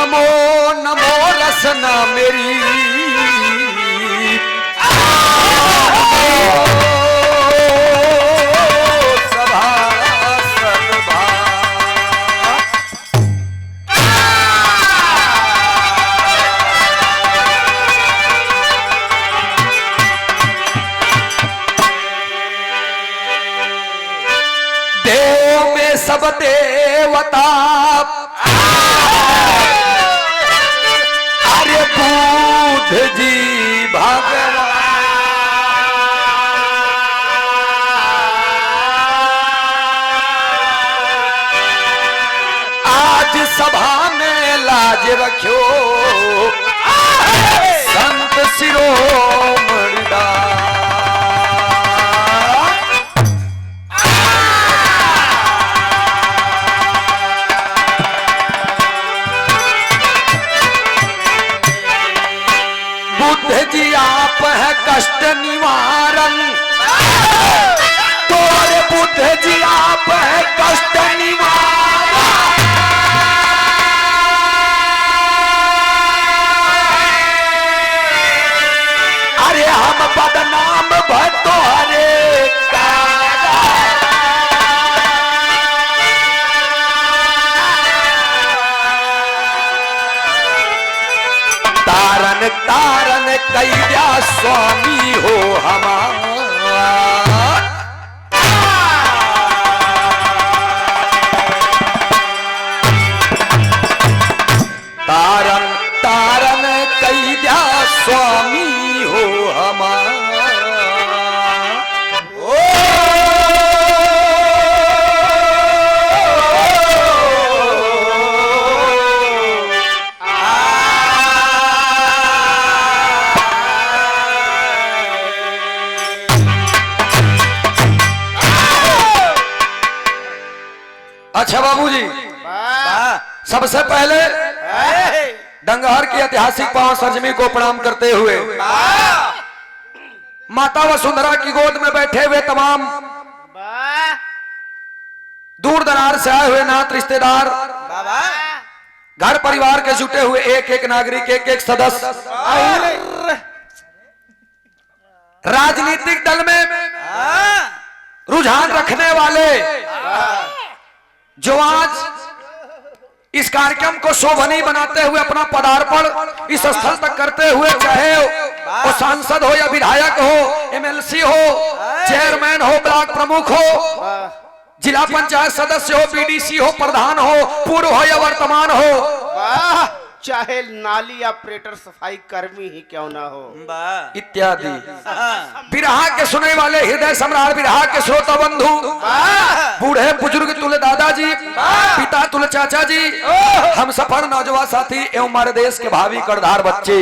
नमो नमो रसना मेरी सब देवता अरे बुध जी भगवान आज सभा में लाज रखो संत शिरोमणि दास। जी आप है कष्ट निवारण तो अरे बुद्ध जी आप है कष्ट निवारण। अरे हम बदनाम भट्टो हरे तारन तारन कैद्या स्वामी हो हमारा। तारन तारन कैद्या स्वामी हो हमारा। अच्छा बाबूजी, सबसे पहले डंगहर की ऐतिहासिक पावन सरजमी को प्रणाम करते हुए माता वसुंधरा की गोद में बैठे हुए तमाम दूर दरार से आए हुए नात रिश्तेदार, घर परिवार के जुटे हुए एक एक नागरिक, एक एक सदस्य, राजनीतिक दल में रुझान रखने वाले जो आज इस कार्यक्रम को शोभनीय बनाते हुए अपना पदार्पण इस स्थल तक करते हुए, चाहे वो सांसद हो या विधायक हो, एमएलसी हो, चेयरमैन हो, ब्लॉक प्रमुख हो, जिला पंचायत सदस्य हो, बीडीसी हो, प्रधान हो, पूर्व हो या वर्तमान हो, चाहे नाली ऑपरेटर, सफाई कर्मी ही क्यों ना हो, इत्यादि बिरहा के सुनने वाले हृदय सम्राट बिरहा के श्रोता बंधु, बूढ़े बुजुर्ग तुल दादाजी, पिता तुल चाचा जी, हम सफर नौजवान साथी एवं हमारे देश के भावी करदार बच्चे,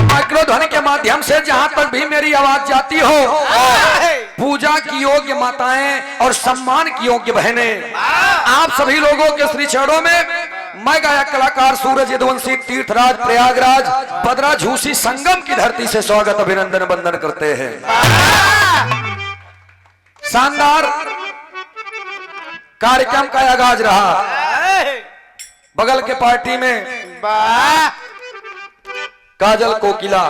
माइक्रोध्वनि के माध्यम से जहां तक भी मेरी आवाज जाती हो, पूजा की योग्य माताएं और सम्मान की योग्य बहनें, आप सभी लोगों के श्री चरणों में मैं गायक कलाकार सूरज यदुवंशी तीर्थराज प्रयागराज बदरा झूसी संगम की धरती से स्वागत अभिनंदन वंदन करते हैं। शानदार कार्यक्रम का आगाज रहा। बगल के पार्टी में काजल कोकिला,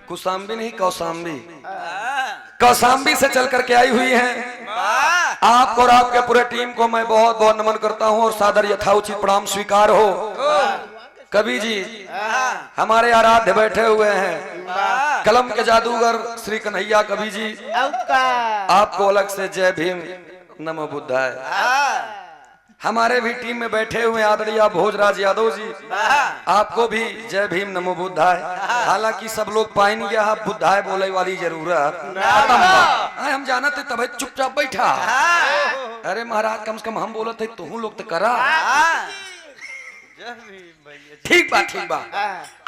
कुसाम्बी नहीं कौसाम्बी, कौसाम्बी से चल करके आई हुई हैं। आपको और आपके पूरे टीम को मैं बहुत बहुत नमन करता हूं और सादर यथाउचित प्रणाम स्वीकार हो। कवि जी हमारे आराध्य बैठे हुए हैं, कलम के जादूगर श्री कन्हैया कवि जी, आपको अलग से जय भीम नमो बुद्धाय। हमारे भी टीम में बैठे हुए आदरणीय भोजराज यादव जी, आपको भी जय भीम नमो बुद्धाय। हालांकि सब लोग पाइन गया बुद्धाय बोले वाली जरूरत हम जानते तब चुपचाप बैठा। अरे महाराज कम से कम हम बोलत है तुम लोग तो करा। ठीक बात, ठीक बात।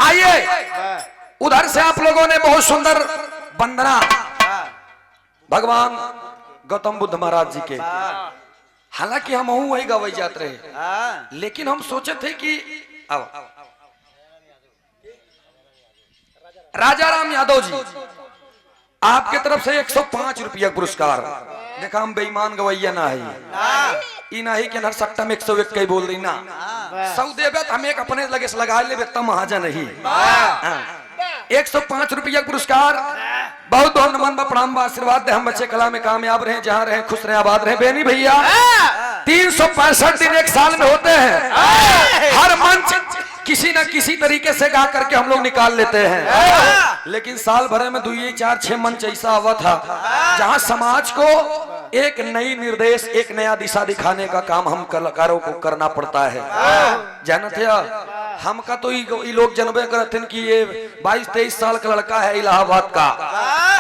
आइए उधर से आप लोगों ने बहुत सुंदर वंदना भगवान गौतम बुद्ध महाराज जी के, हालांकि हम वही गवाई जाते रहे, लेकिन हम सोचे थे कि अब राजा राम यादव जी आपके तरफ से 105 रुपया पुरस्कार। देखा हम बेईमान गवैया ना है, ई नहीं कि नर सट्टा में 101 कई बोल रही ना सौ देवे तो हम एक अपने लगे से लगा ले तब महाजन नहीं 105 रुपया पुरस्कार बहुत बहुत नमन प्रणाम आशीर्वाद दे हम बच्चे कला में कामयाब रहे जहाँ रहे खुश रहे आबाद रहे बेनी भैया 365 दिन एक साल में होते हैं हर मंच किसी न किसी तरीके से गा करके हम लोग निकाल लेते हैं लेकिन साल भर में 2 4 6 मंच ऐसा हुआ था जहां समाज को एक नई निर्देश एक नया दिशा दिखाने का काम हम कलाकारों को करना पड़ता है जानते हो हमका तो ये लोग जनबे करते हैं कि ये 22-23 साल का लड़का है इलाहाबाद का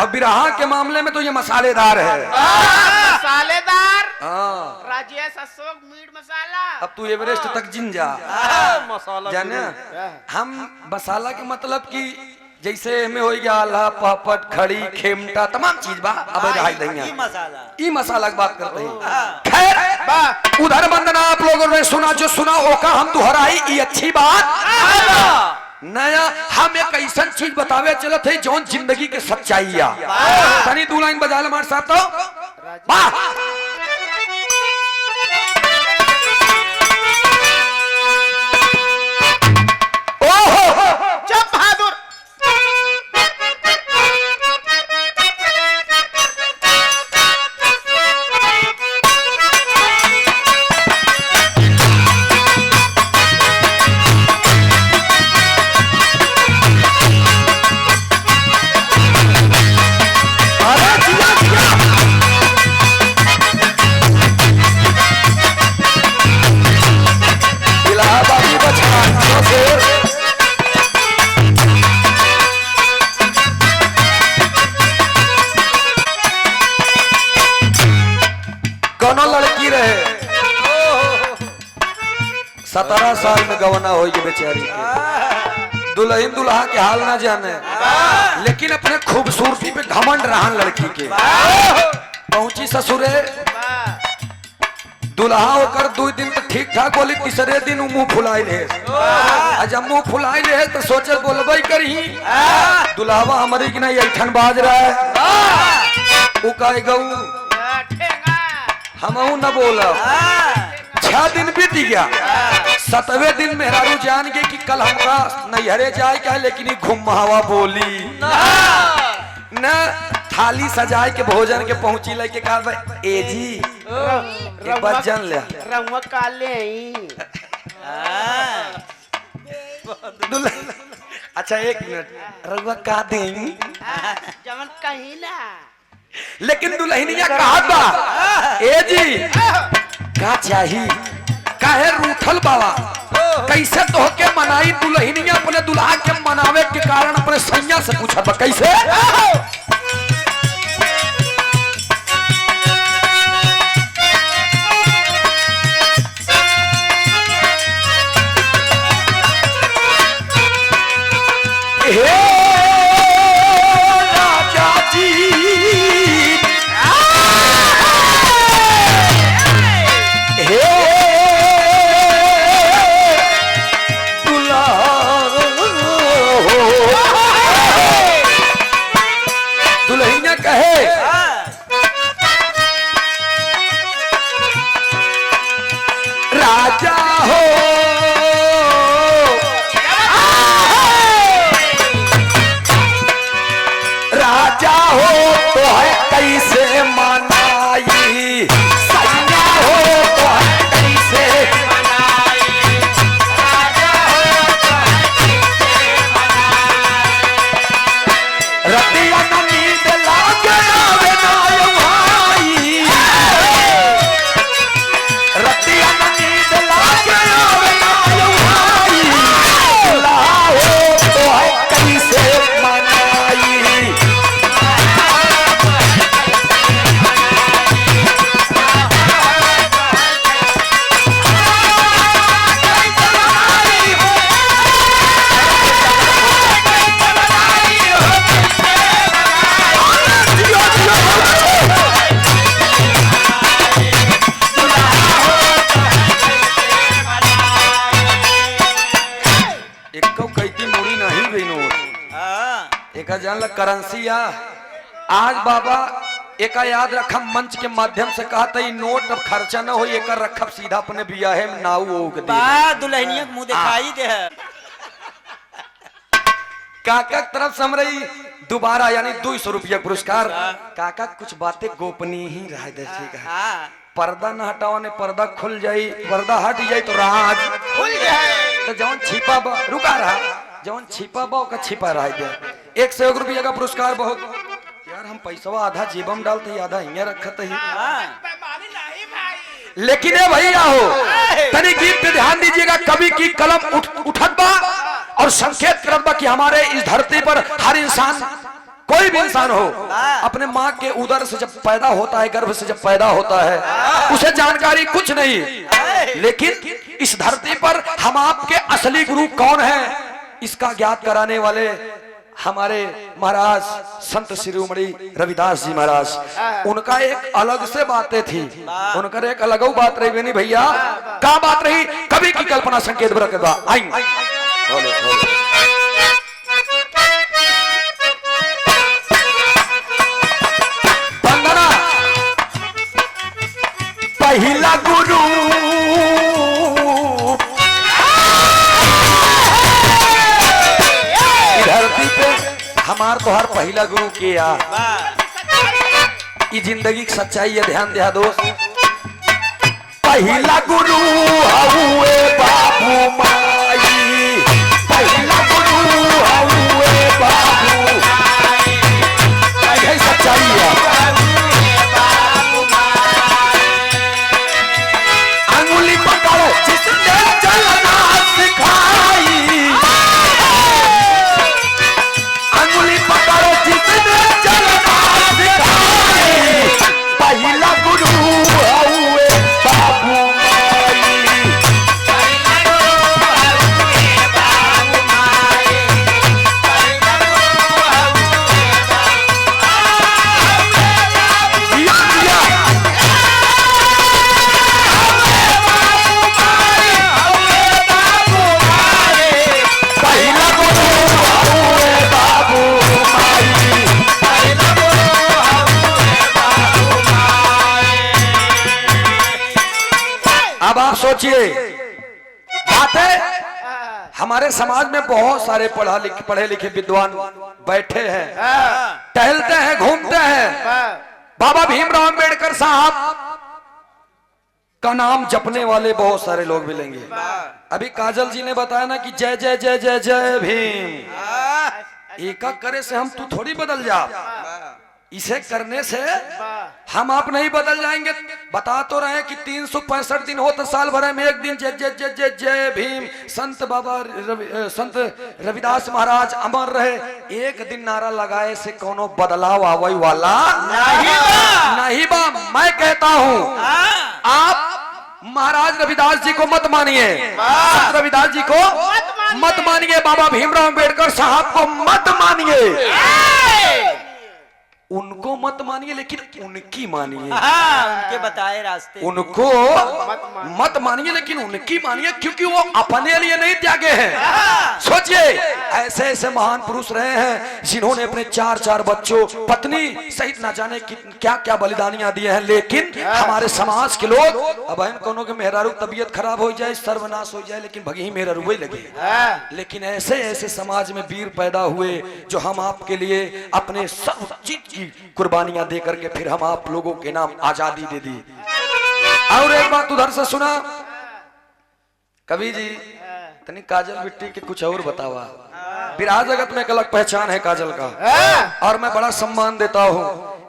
अब बिरहा के मामले में तो ये मसालेदार है मसालेदार राजेश अशोक मीट मसाला अब तू एवरेस्ट तक जिन जा जाने हम मसाला के मतलब कि जैसे में हो गया आल्हा पापड़ खड़ी खेमटा तमाम चीज बा अब रहा ई मसाला की बात करते हैं खैर उधर वंदना आप लोगों ने सुना जो सुना ओका हम दोहराई ये अच्छी बात नया हम एक ऐसा चीज बतावे चलत है जौन जिंदगी के सच्चाई तनी 2 लाइन बजा ले मार साहब तो वाह लड़की रहे 17 साल में गवना हो बेचारी दुल्हन दुल्हा के हाल ना जाने लेकिन अपने खूबसूरती पे घमंड रहा लड़की के पहुंची ससुरे दुल्हा होकर 2 दिन तो ठीक ठाक बोली तीसरे दिन मुंह फुलाई रहे जब मुंह फुलाई रहे तो सोचे बोलबे करी दुल्हावा हमारी की नहीं ऐठन बाज रहा है वो कहे गऊ हम न बोला 6 दिन बीत गया 7वें दिन मेहरारू जान गए कि कल हमरा नैहरे जाए क्या लेकिन घुम हवा बोली न थाली सजाए के भोजन के पहुंची लेके कहा ए जी एक बार जान ले रंगवा काले अच्छा 1 मिनट रंगवा का देंगी जमन कहिला लेकिन दुल्हनिया कहा बा ए जी का चाहिए काहे रूठल बाबा कैसे तो के मनाई दुल्हनिया अपने दुल्हा के मनावे के कारण अपने सैया से पूछा बा कैसे जान लग करेंसी आज बाबा एका याद रखम मंच के माध्यम से कहा था नोट अब खर्चा न हो एक रखब सीधा अपने बिया है नाऊ दुल्हनिया मुंह दिखाई दे काका तरफ से हमरी दोबारा यानी 200 रुपया पुरस्कार। काका कुछ बातें गोपनीय ही रह दे, ठीक है। पर्दा न हटाओ ने पर्दा खुल जाई, पर्दा हट जाई तो राज खुल जाए। तो जौन छिपा बा रुका रहा, जौन छिपा बा का छिपा रह गया। 101 रुपया का पुरस्कार। बहुत यार हम पैसा आधा जेबम डालते आधा यहाँ रखते ही, लेकिन ये भैया हो तनी गीत पे ध्यान दीजिएगा। कवि की कलम उठत बा और संकेत करत बा कि हमारे इस धरती पर हर इंसान, कोई भी इंसान हो, अपने माँ के उदर से जब पैदा होता है, गर्भ से जब पैदा होता है, उसे जानकारी कुछ नहीं, लेकिन इस धरती पर हम आपके असली गुरु कौन है इसका ज्ञात कराने वाले हमारे महाराज संत शिरोमणि रविदास जी महाराज। उनका एक अलग से बातें थी, उनका एक अलग बात रही नहीं भैया। क्या बात रही? कवि की कल्पना संकेत बरकत आई। वंदना पहला गुरु धरती पे हमार तो हर पहला गुरु किया। ये जिंदगी की सच्चाई है, ध्यान दिया दोस्त। पहला गुरु हुए बाबू माई, पहला गुरु हुए बाबू माई, यही सच्चाई है। अंगुली पकड़ो जिसने चलना सिखाई, अंगुली पकड़ो जिसने चलना सिखाई, पहला गुरु हुए बाबू माई, पहला गुरु हुए बाबू माई, पहला गुरु हुए अब आप सोचिए, बात है हमारे समाज में बहुत सारे पढ़े लिखे विद्वान बैठे हैं, टहलते हैं, घूमते हैं। बाबा भीमराव अंबेडकर साहब का नाम जपने वाले बहुत सारे लोग मिलेंगे। अभी काजल जी ने बताया ना कि जय जय जय जय जय भीम, एका करे से हम तू थोड़ी बदल जा, इसे करने से हम आप नहीं बदल जाएंगे। बता तो रहे कि 365 दिन हो तो साल भर में एक दिन जय जय जय जय जय भीम। संत बाबा संत रविदास महाराज अमर रहे, एक दिन नारा लगाए से कोनो बदलाव आवे वाला नहीं बा। मैं कहता हूँ आप महाराज रविदास जी को मत मानिए, संत रविदास जी को मत मानिए, बाबा भीमराव अंबेडकर साहब को मत मानिए, उनको मत मानिए, लेकिन उनकी मानिए। उनके बताए रास्ते उनको मत मानिए, लेकिन उनकी मानिए, क्योंकि वो अपने लिए नहीं त्यागे हैं। सोचिए, ऐसे ऐसे महान पुरुष रहे हैं जिन्होंने अपने 4 बच्चों, पत्नी सहित ना जाने क्या क्या बलिदानियां दिए हैं, लेकिन हमारे समाज के लोग अब कोनो के मेहरारू तबीयत खराब हो जाए, सर्वनाश हो जाए, लेकिन भगी मेहरारू वही लगे। लेकिन ऐसे ऐसे समाज में वीर पैदा हुए जो हम आपके लिए अपने सब चीज की कुर्बानियां दे करके फिर हम आप लोगों के नाम आजादी दे दी। और एक बात उधर से सुना, कवि जी तनी काजल बिट्टी के कुछ और बतावा। विराह जगत में एक अलग पहचान है काजल का, और मैं बड़ा सम्मान देता हूँ।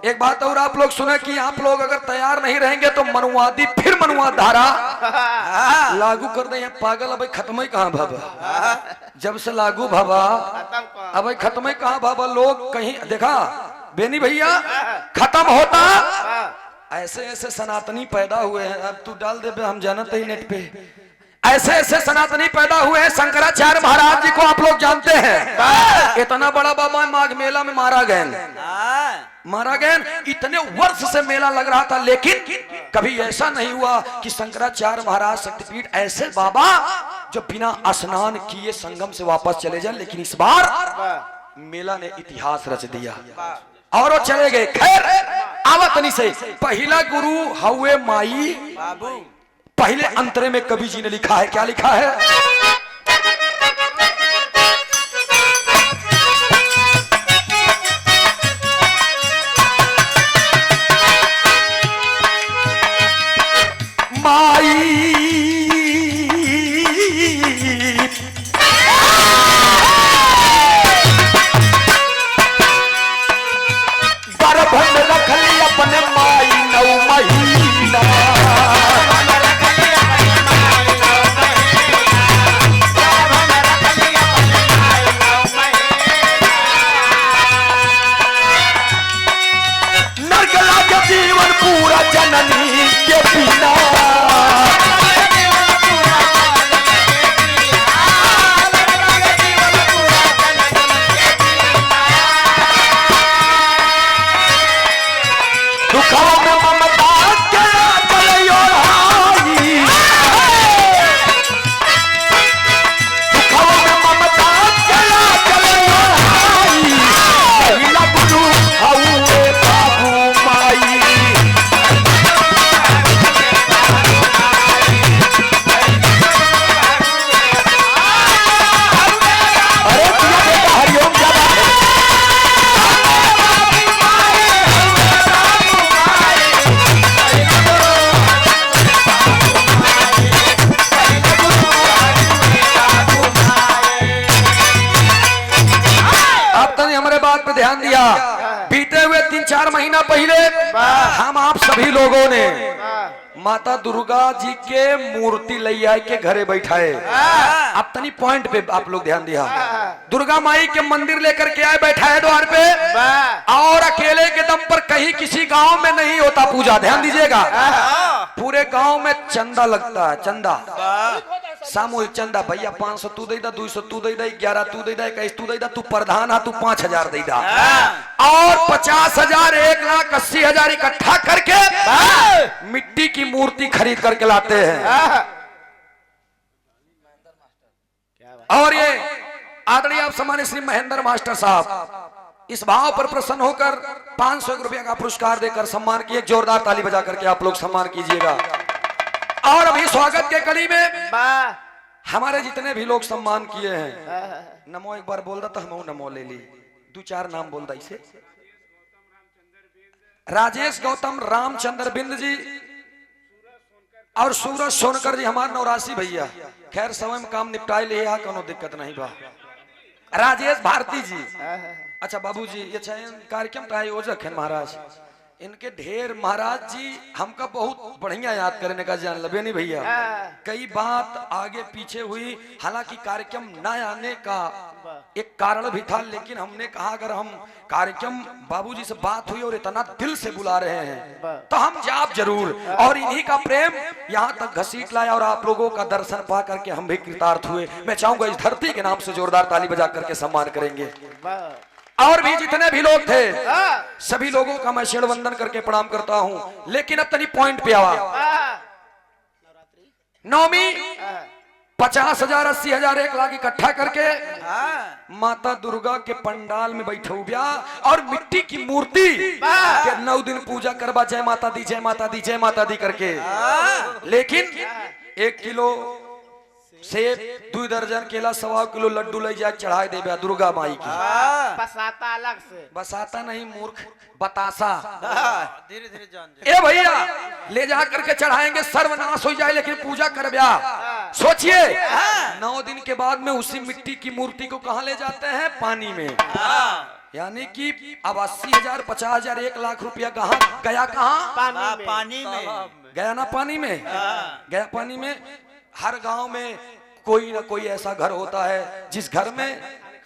एक बात और आप लोग सुने कि आप लोग अगर तैयार नहीं रहेंगे तो मनुवादी फिर मनुवाद धारा लागू कर दें। पागल अब खत्म ही कहाँ भाबा, जब से लागू भाबा अब खत्म ही कहाँ भाबा। लोग कहीं देखा बेनी भैया खत्म होता, ऐसे ऐसे सनातनी पैदा हुए हैं। अब तू डाल दे, हम जानते ही नेट पे, ऐसे ऐसे सनातनी पैदा हुए हैं। शंकराचार्य महाराज जी को आप लोग जानते हैं, इतना बड़ा बाबा माघ मेला में मारा गया, इतने वर्ष से मेला लग रहा था, लेकिन कभी ऐसा नहीं हुआ कि शंकराचार्य महाराज शक्तिपीठ ऐसे बाबा जो बिना स्नान किए संगम से वापस चले जाए। लेकिन इस बार मेला ने इतिहास रच दिया और वो चले गए। खैर अब तनी से पहला गुरु हवे माई बाबू पहले अंतरे में कवि जी ने लिखा है, क्या लिखा है? माई गर्भन रख ली अपने माई 9 महीना। नरक लागे जीवन पूरा जननी के बिना। दुखों में ममता के आंचल ओढ़ाई, दुखों में ममता के आंचल ओढ़ाई। पहला गुरु हउए बाबू माई। अरे प्रिया बेटा हरिओम, क्या बात है? आप तो हमारे बात पे ध्यान दिया। बीते हुए 3-4 महीना पहले हम आप सभी लोगों ने माता दुर्गा जी के मूर्ति ले आए के घरे बैठाए। अब तनी पॉइंट पे आप लोग ध्यान दिया। दुर्गा माई के मंदिर लेकर के आए, बैठाए द्वार पे, और अकेले के दम पर कहीं किसी गांव में नहीं होता पूजा। ध्यान दीजिएगा, पूरे गांव में चंदा लगता है, चंदा, सामूहिक चंदा। भैया 500 तू दे दा, 200 तू दे दा, 11 तू दे दा, 21 तू दे दा, तू प्रधान है, तू 5000 दे दा, और 50,000, 1,80,000 इकट्ठा करके मिट्टी की मूर्ति खरीद करके लाते हैं। और ये आदरणीय आप सम्मानित श्री महेंद्र मास्टर साहब इस भाव पर प्रसन्न होकर 500 रुपया का पुरस्कार देकर सम्मान किए। जोरदार ताली बजा करके आप लोग सम्मान कीजिएगा। और अभी स्वागत के कड़ी में हमारे जितने भी लोग सम्मान किए हैं, नमो एक बार बोल रहा था, हम नमो ले ली, 2-4 नाम बोल रहा इसे। राजेश गौतम, रामचंद्र बिंद जी और सूरज सोनकर जी, हमारे नौरासी भैया। खैर समय में काम निपटाए ले, कोनो दिक्कत नहीं बा। राजेश भारती जी, अच्छा बाबूजी, ये कार्यक्रम का आयोजक है महाराज, इनके ढेर महाराज जी हमका बहुत बढ़िया याद करने का जान लबे नहीं भैया। कई बात आगे पीछे हुई, हालांकि कार्यक्रम न आने का एक कारण भी था, लेकिन हमने कहा अगर हम कार्यक्रम बाबूजी से बात हुई और इतना दिल से बुला रहे हैं तो हम जाप जरूर। और इन्हीं का प्रेम यहाँ तक घसीट लाया और आप लोगों का दर्शन पा करके हम भी कृतार्थ हुए। मैं चाहूंगा इस धरती के नाम से जोरदार ताली बजा करके सम्मान करेंगे। और भी जितने भी लोग थे सभी लोगों का मैं शीर्ण वंदन करके प्रणाम करता हूं। लेकिन अब तनी पॉइंट पे आवा। नौमी 50,000, 80,000, 1 लाख इकट्ठा करके माता दुर्गा के पंडाल में बैठे हुआ और मिट्टी की मूर्ति के 9 दिन पूजा करवा, जय माता दी, जय माता दी, जय माता दी करके। लेकिन 1 किलो सेब, 2 दर्जन केला, 1.25 किलो लड्डू ले जाए चढ़ाए देवे दुर्गा माई की। बसाता अलग से, बसाता नहीं मूर्ख, बतासा। धीरे धीरे जान ए भैया ले जा करके चढ़ाएंगे, सर्वनाश हो जाए, लेकिन पूजा कर ब्या। सोचिए 9 दिन के बाद में उसी मिट्टी की मूर्ति को कहाँ ले जाते हैं? पानी में। यानी कि अब 80,000, 50,000, 1 लाख रुपया कहाँ गया? कहाँ? पानी में गया ना पानी में, गया पानी में। हर गांव में कोई ना कोई ऐसा घर होता है जिस घर में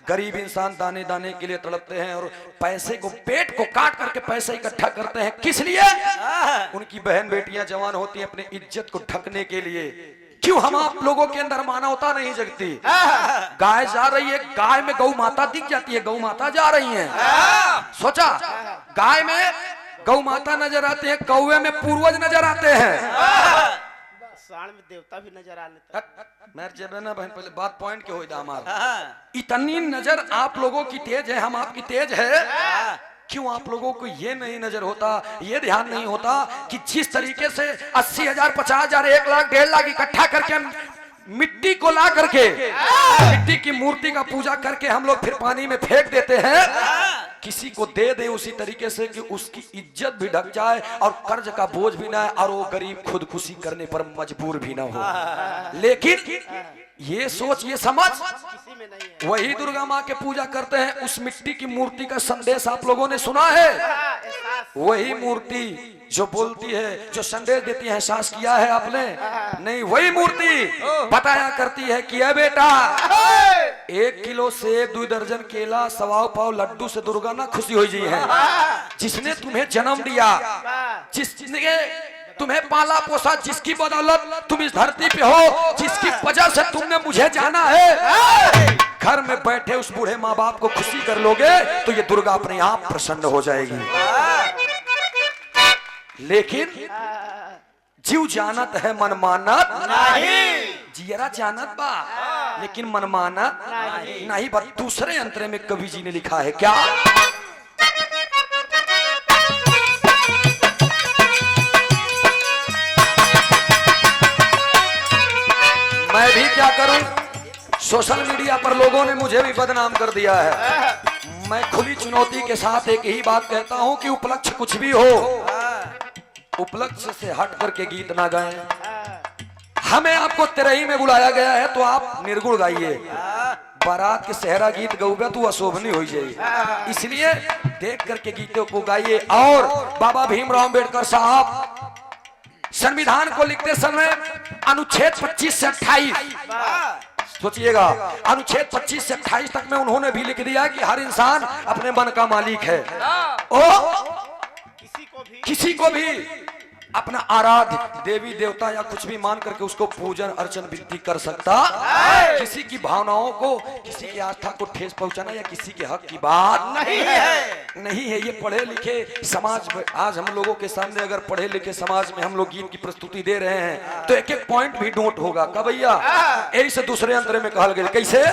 गरीब इंसान दाने दाने के लिए तड़पते हैं और पैसे को, पेट को काट करके पैसे इकट्ठा करते हैं। किस लिए? उनकी बहन बेटियां जवान होती हैं अपनी इज्जत को ढकने के लिए। क्यों हम आप लोगों के अंदर मानवता नहीं जगती? गाय जा रही है, गाय में गौ माता दिख जाती है, गौ माता जा रही है। सोचा गाय में गौ माता नजर आते हैं, कौवे में पूर्वज नजर आते हैं, साण में देवता भी नजर आ लेता। मैं जेबे ना बहन, पहले बात पॉइंट के होई दा हमार। इतनी नजर आप लोगों की तेज है, हम आपकी तेज है क्यों आप लोगों को ये नहीं नजर होता, ये ध्यान नहीं होता कि जिस तरीके से 80,000, 50,000, 1,00,000, 1.5 लाख इकट्ठा करके मिट्टी को ला करके मिट्टी की मूर्ति का पूजा करके हम लोग फिर पानी में फेंक देते हैं, किसी को दे दे उसी तरीके से कि उसकी इज्जत भी ढक जाए और कर्ज का बोझ भी ना आए और वो गरीब खुदकुशी करने पर मजबूर भी ना हो। लेकिन ये सोच, ये समझ किसी में नहीं है। वही दुर्गा माँ के पूजा करते हैं, उस मिट्टी की मूर्ति का संदेश आप लोगों ने सुना है। एहसास वही मूर्ति जो बोलती है, जो संदेश देती है, एहसास किया है आपने? नहीं, वही मूर्ति बताया करती है कि है बेटा 1 किलो सेब, 2 दर्जन केला, 1.25 पाव लड्डू से दुर्गा ना खुशी हो जी है। जिसने तुम्हें जन्म दिया, जिसने तुम्हें पाला पोसा, जिसकी बदौलत तुम इस धरती पे हो, जिसकी वजह से तुमने मुझे जाना है, घर में बैठे उस बूढ़े माँ बाप को खुशी कर लोगे तो ये दुर्गा अपने आप प्रसन्न हो जाएगी। लेकिन जीव जानत है मन मानत नहीं, जियरा जानत बा लेकिन मन मानत नहीं। बस दूसरे अंतरे में कवि जी ने लिखा है क्या? मैं भी क्या करूं, सोशल मीडिया पर लोगों ने मुझे भी बदनाम कर दिया है। मैं खुली चुनौती के साथ एक ही बात कहता हूं कि उपलक्ष्य कुछ भी हो, उपलक्ष्य से हट करके गीत ना गाएं। हमें आपको तेरही में बुलाया गया है तो आप निर्गुण गाइए। बारात के सहरा गीत गौबे तो अशोभनी हो जाए, इसलिए देख करके गीतों को गाइए। और बाबा भीमराव अम्बेडकर साहब संविधान को लिखते समय अनुच्छेद 25 से 28, सोचिएगा, अनुच्छेद 25 से 28 तक में उन्होंने भी लिख दिया कि हर इंसान अपने मन का मालिक है। किसी को भी अपना आराध्य देवी देवता या कुछ भी मान करके उसको पूजन अर्चन विधि कर सकता। किसी की भावनाओं को, किसी की आस्था को ठेस पहुंचाना या किसी के हक की बात नहीं है। ये पढ़े लिखे समाज में आज हम लोगों के सामने, अगर पढ़े लिखे समाज में हम लोग गीत की प्रस्तुति दे रहे हैं तो एक एक पॉइंट भी नोट होगा का भैया। यही से दूसरे अंतरे में कहल गया कैसे?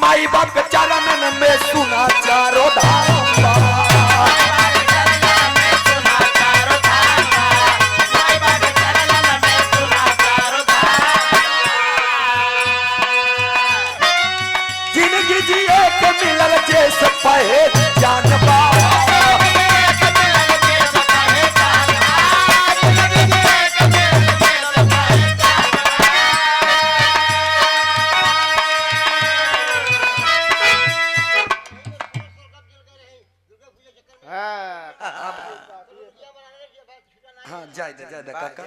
माई बाप के चरणन में सुना चारों धाम, जिंदगी जिए के मिलल जैसे पहचान बा। हाँ जाए दे काका,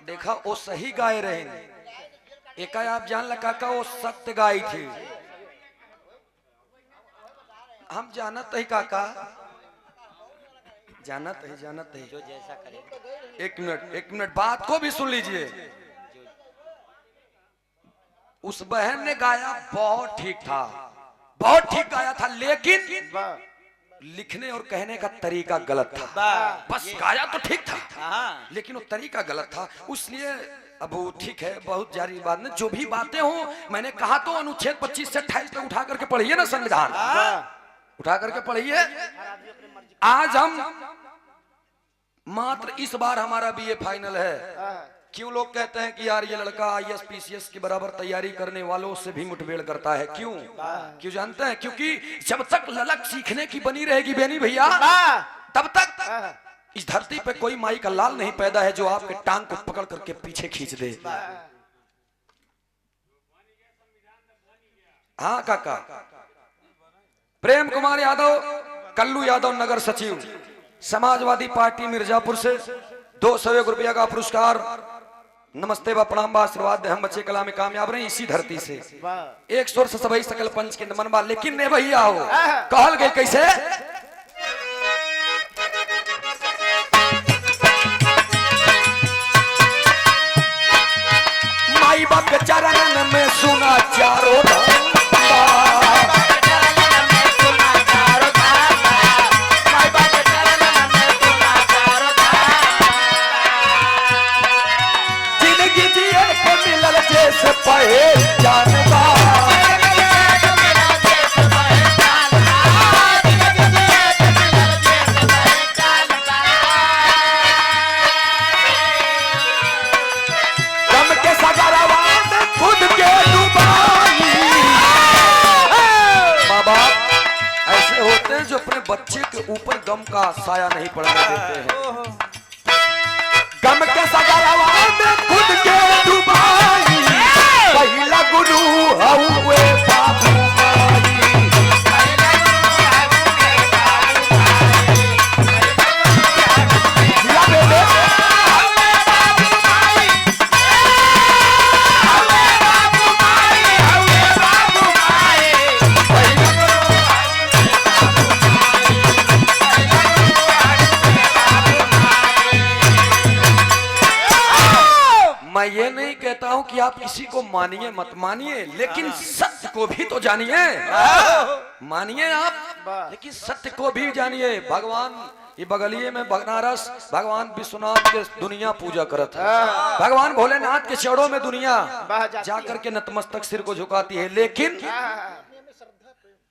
देखा वो सही गाय रहे, एक आप जान ल काका वो सत्य गाय थी। हम जानत है काका, जानत है जो जैसा करे। एक मिनट बात को भी सुन लीजिए। उस बहन ने गाया बहुत ठीक था, बहुत ठीक गाया था, लेकिन लिखने और कहने का तरीका गलत था। बस गाया तो ठीक था लेकिन वो तरीका गलत था। इसलिए अब वो ठीक है, बहुत जारी बात नहीं, जो भी बातें हो, मैंने कहा तो अनुच्छेद 25 से 28 तक उठा करके पढ़िए ना, संविधान उठा करके पढ़िए। आज हम मात्र इस बार हमारा बीए फाइनल है। क्यों लोग कहते हैं कि यार ये लड़का IAS PCS के बराबर तैयारी करने वालों से भी मुठभेड़ करता है? क्यों जानते हैं? क्योंकि जब तक ललक सीखने की बनी रहेगी बेनी भैया, तब तक इस धरती पे कोई माई का लाल नहीं पैदा है जो आपके टांग को पकड़ करके पीछे खींच दे। हाँ काका, प्रेम कुमार यादव, कल्लू यादव नगर सचिव, समाजवादी पार्टी मिर्जापुर से 201 रुपया का पुरस्कार। नमस्ते व प्रणाम बा आशीर्वाद, हम बच्चे कला में कामयाब रहे इसी धरती से। एक स्वर से सभी सकल पंच के नमन बा। लेकिन ने भैया हो कहल गए कैसे? माई बाप के चरणन में सुना चारों धाम, अपने बच्चे के ऊपर गम का साया नहीं पड़ने देते हैं। गम के सगरवा में खुद के डुबाई, पहला गुरु हुए बाबू माई। मैं ये नहीं कहता हूं कि आप किसी को मानिए मत मानिए, लेकिन सत्य को भी तो जानिए। मानिए आप, लेकिन सत्य को भी जानिए। भगवान ये बगलिए में बनारस भगवान विश्वनाथ के दुनिया पूजा करत है। भगवान भोलेनाथ के चरणों में दुनिया जाकर के नतमस्तक सिर को झुकाती है, लेकिन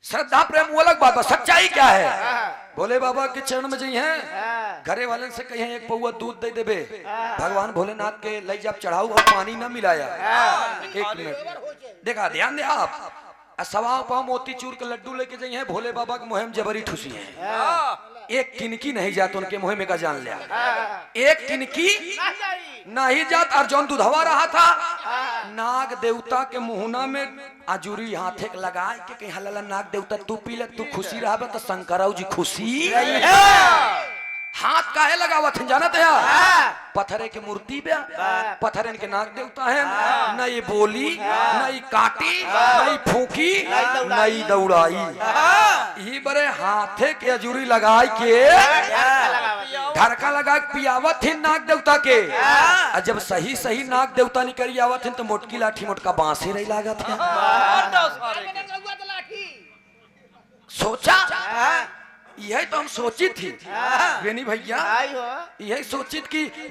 श्रद्धा प्रेम वो अलग बात है। सच्चाई क्या है? भोले बाबा के चरण में जी हैं, घरे वाले से कहे एक पौवा दूध दे देबे, भगवान भोलेनाथ के लई जब चढ़ाऊ और पानी न मिलाया। एक मिनट देखा, ध्यान दे आप। सवा पाव मोती चूर के लड्डू लेके जाइए भोले बाबा के मुहिम जबरी ठुसी है। एक किनकी नहीं जात उनके मुहिम का जान लिया, एक किनकी नहीं जात। और जौन दुधवा रहा था, नाग देवता के मुहना में आजुरी हाथे लगा के कहीं हल्ला, नाग देवता तू पी ले, तू खुशी रहा तो शंकराव जी खुशी। हाथ काहे लगावत हैं जानत है? पत्थरे की मूर्ति पे, पत्थर इनके नाग देवता है। न ये बोली, न ये काटी, न ये फूकी, न ये दौड़ाई। ये बड़े हाथे के अजूरी लगाई के ढरका लगा के पियावत है नाग देवता के। और जब सही सही नाग देवता निकल आवत है तो मोटकी लाठी मोटका बांसे रही लागत है। सोचा यही तो हम सोची थी बेनी भैया, यही सोची कि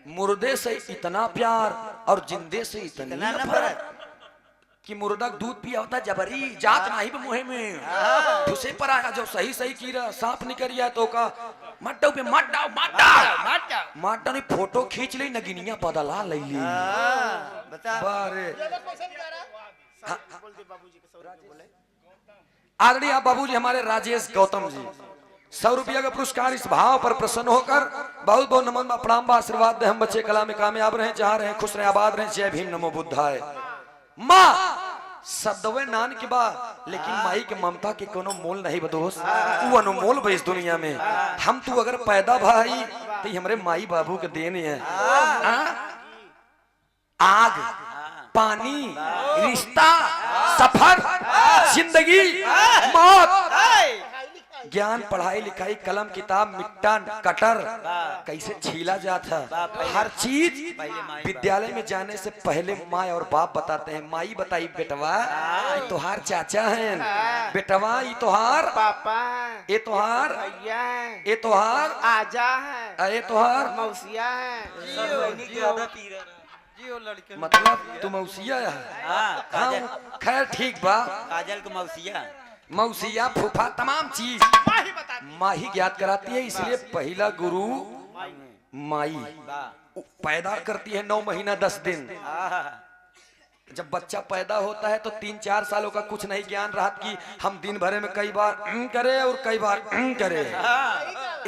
मुर्दे से इतना प्यार और जिंदे से इतनी नफरत कि मुर्दा दूध पिया होता जबरी जात नहीं भी मुहे में उसे पर आया। जो सही सही की रहा सांप निकल तो का मट्टो पे मट डाउ ने फोटो खींच ली, नगिनिया पदला ले ली। बारे आदरणीय आप बाबूजी हमारे राजेश गौतम जी 100 रुपया का पुरस्कार इस भाव पर प्रसन्न होकर बहुत बहुत नमन प्रणाम आशीर्वाद दे। हम बच्चे कला में कामयाब रहे, चाह रहे, खुश रहे, आबाद रहे। जय भीम नमो बुद्धाय। माँ सदवे नान के बा, लेकिन माई के ममता के कोनो मोल नहीं बदोस, वो अनमोल बा इस दुनिया में। हम तू अगर पैदा भाई तो हमरे माई बाबू के देने है। आग पानी रिश्ता सफर जिंदगी मौत, ज्ञान पढ़ाई लिखाई कलम किताब मिट्टा कटर कैसे छीला जाता। हर चीज विद्यालय में जाने से पहले माँ और बाप बताते हैं। माई बताई बेटवा ये तोहार चाचा हैं, बेटवा ये तोहार पापा, ये तोहार भैया, ये तोहार आजा है, ये तोहार मौसिया है। मतलब तुम मौसिया है। खैर ठीक बा, काजल को मौसिया मौसिया फूफा तमाम चीज माँ ही ज्ञात कराती है। इसलिए पहला गुरु माई पैदा करती है 9 महीना 10 दिन। जब बच्चा पैदा होता है तो 3-4 सालों का कुछ नहीं ज्ञान रहा कि हम दिन भर में कई बार करे और कई बार करे,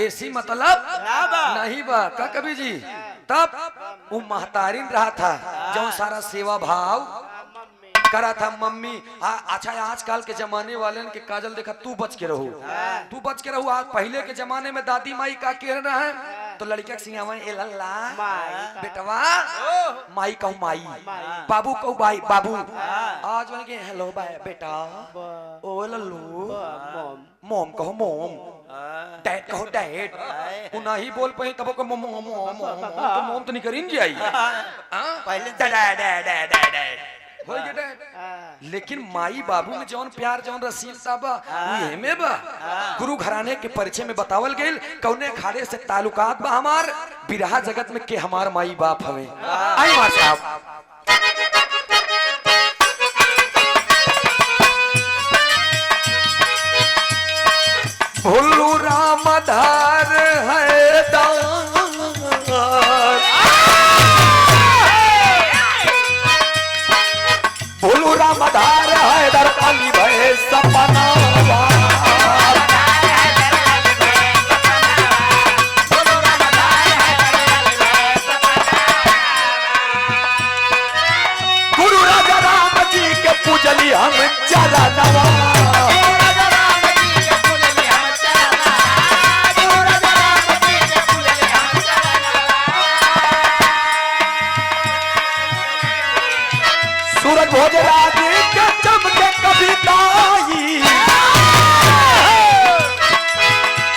ऐसी मतलब नहीं बा का कभी जी। तब वो महतारिन रहा था जो सारा सेवा भाव करा था। मम्मी अच्छा आजकल के जमाने वाले के काजल देखा, तू बच के रहो, तू बच के रहो। आज पहले के जमाने में दादी माई का कह रहा है तो लड़किया के सिंगावा ए लल्ला बेटवा माई कहूँ माई, बाबू कहूँ बाई बाबू। आज वाले के हेलो बाय बेटा, ओ लल्लू मोम कहो मोम, डैड कहो डैड। उना ही बोल पाए तब को मोम मोम मोम तो मोम तो नहीं करीन जाई पहले डैड। लेकिन माई बाबू में जौन प्यार जौन रसीलता बा उहे में बा। गुरु घराने के परिचय में बतावल गइल कौने अखाड़े से ताल्लुकात बा हमार बिरहा जगत में के हमार माई बाप हवे। आई मां साहब भुल्लू रामधार है दार, भुल्लू रामधार है दर काली भय सपना। हम चला नवा सूरज भोजराज के चमके कविताई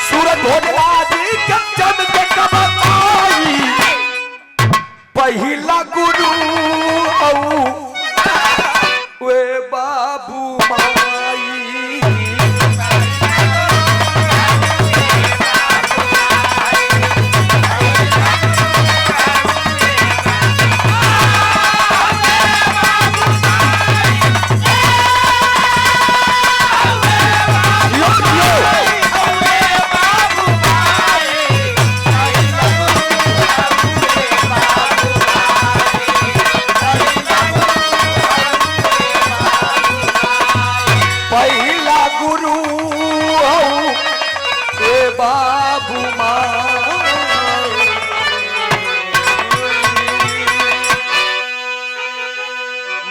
सूरज भोजराज के चमके कविताई पहिला गुरु वे बाबू माई पहिला गुरु ए बाबू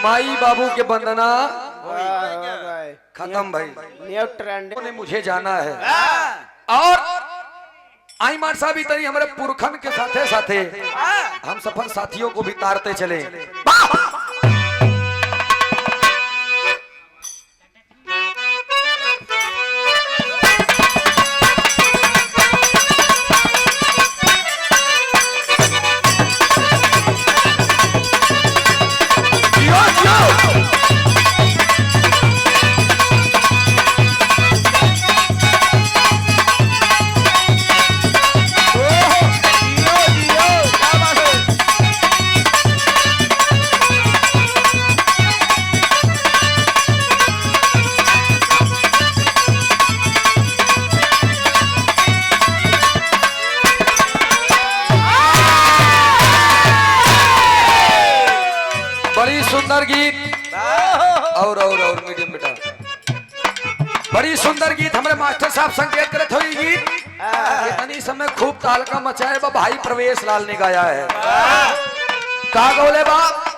माई बाबू के वंदना खत्म भाई। न्यू ट्रेंड ने मुझे जाना है और आई मान साहब इतनी हमारे पुरखन के साथे साथे हम सफर साथियों को भी तारते चले। बड़ी सुंदर गीत और मीडियम बेटा बड़ी सुंदर गीत हमारे मास्टर साहब संकेत करत हुई गीत इतनी समय खूब तालका मचाए बा भाई प्रवेश लाल ने गाया है। का बोले बाप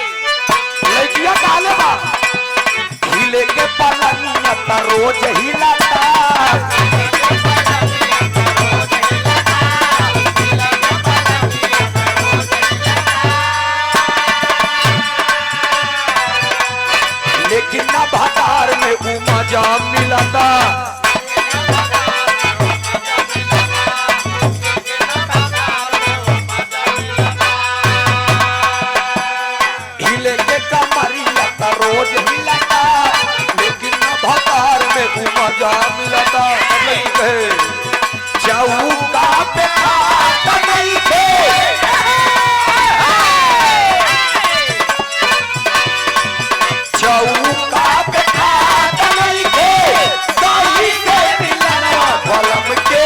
लड़किया काले बा हिले के पलंग रोज हिलाता लेकिन ना भातार में वो मजा मिलता हिले के कमरिया रोज हिलता लेकिन ना भातार में वो मजा मिलता। चौका पे खाता नहीं थे चौका पे खाता नहीं थे साही के मिलना फलम के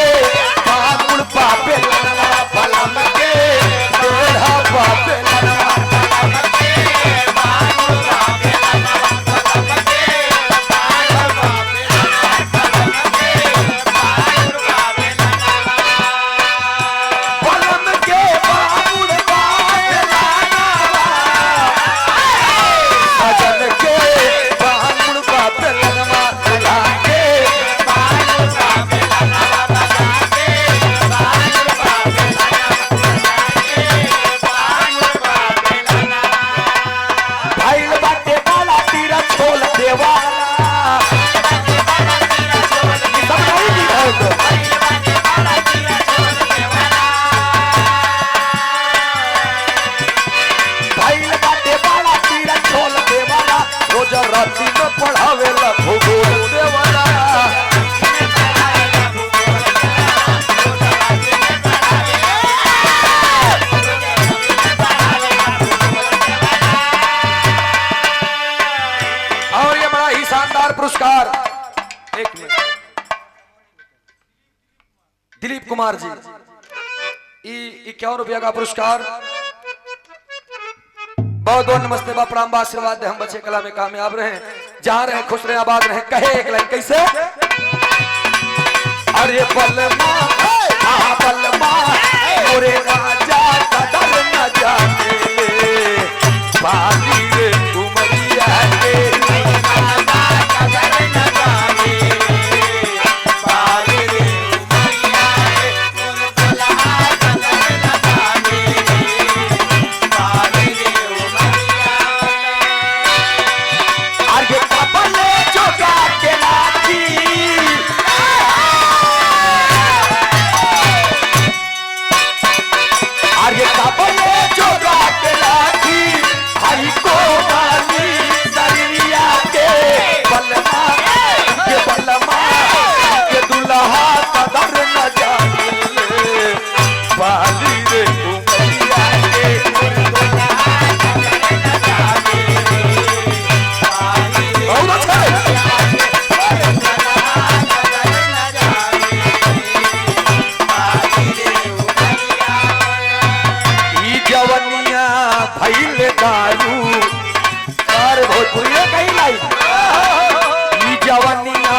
पागुड़ पापे लना फलम के तेरा पापे लना फलम के पागुड़ पापे लना फलम के पागुड़ पापे लना फलम के पागुड़ पापे लना फलम के पागुड़ पापे लना भजन के पागुड़ पापे लना भला के पागुड़ पापे लना भला के पागुड़ पापे लना भाईल बाटे बाला तीरा छोल देवाला सब नहीं दी है तो भाईल बाटे बाला तीरा छोल देवाला रोज राती में पढ़ावेला भूगोल देवाला और ये बड़ा ही शानदार पुरस्कार एक मिनट दिलीप कुमार जी 51 रुपया का पुरस्कार बहुत बहुत नमस्ते बा प्रणाम बा आशीर्वाद दे हम बच्चे कला में कामयाब रहे जा रहे खुश रहे आबाद रहे। कहे एक लाइन कैसे, अरे बलमा बलमा मोरे राजा कदर न जाने बाली रे उमरिया के जवनिया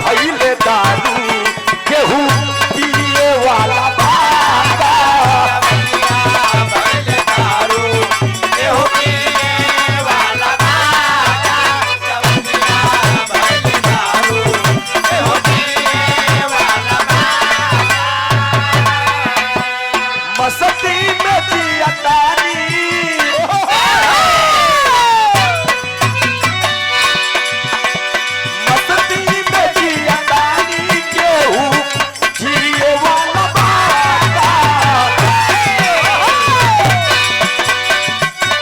भइले दारू केहू पिए वाला बाबा मस्ती में जिया तारी जवनिया भइले दारू केहू पिए वाला बाटा भइले दारू केहू पिए वाला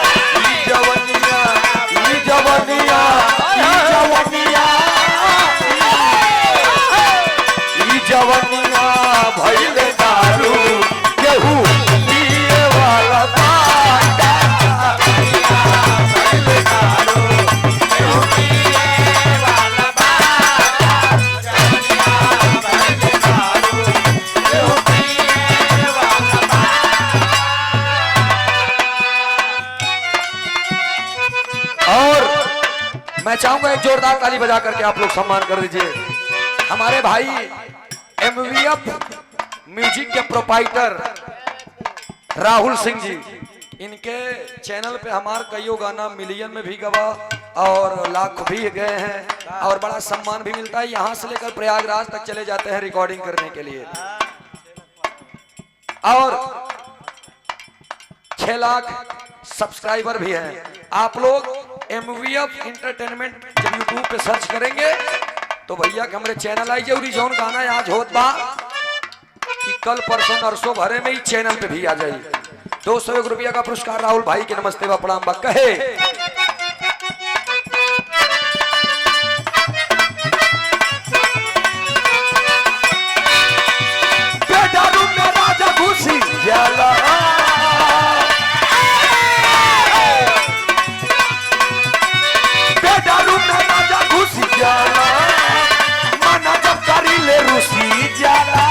बाटा जवनिया भइले दारू केहू पिए वाला बाटा। और मैं चाहूंगा एक जोरदार ताली बजा करके आप लोग सम्मान कर दीजिए हमारे भाई एमवीएफ म्यूजिक के प्रोपाइटर राहुल सिंह जी। इनके चैनल पे हमारे कईयों गाना मिलियन में भी गवा और लाख भी गए हैं और बड़ा सम्मान भी मिलता है। यहाँ से लेकर प्रयागराज तक चले जाते हैं रिकॉर्डिंग करने के लिए। और 6 लाख सब्सक्राइबर भी हैं। आप लोग एमवीएफ इंटरटेनमेंट जब यूट्यूब पे सर्च करेंगे तो भैया के हमारे चैनल आई जाए जौन गाना आज होत बा कि कल परसों नरसों भरे में ही चैनल पे भी आ जाए। 201 रुपया का पुरस्कार राहुल भाई के नमस्ते बा प्रणाम बा। कहे बेडारूम में राजा घुसी जाला बेडारूम में राजा घुसी जाला ले रूसी जाला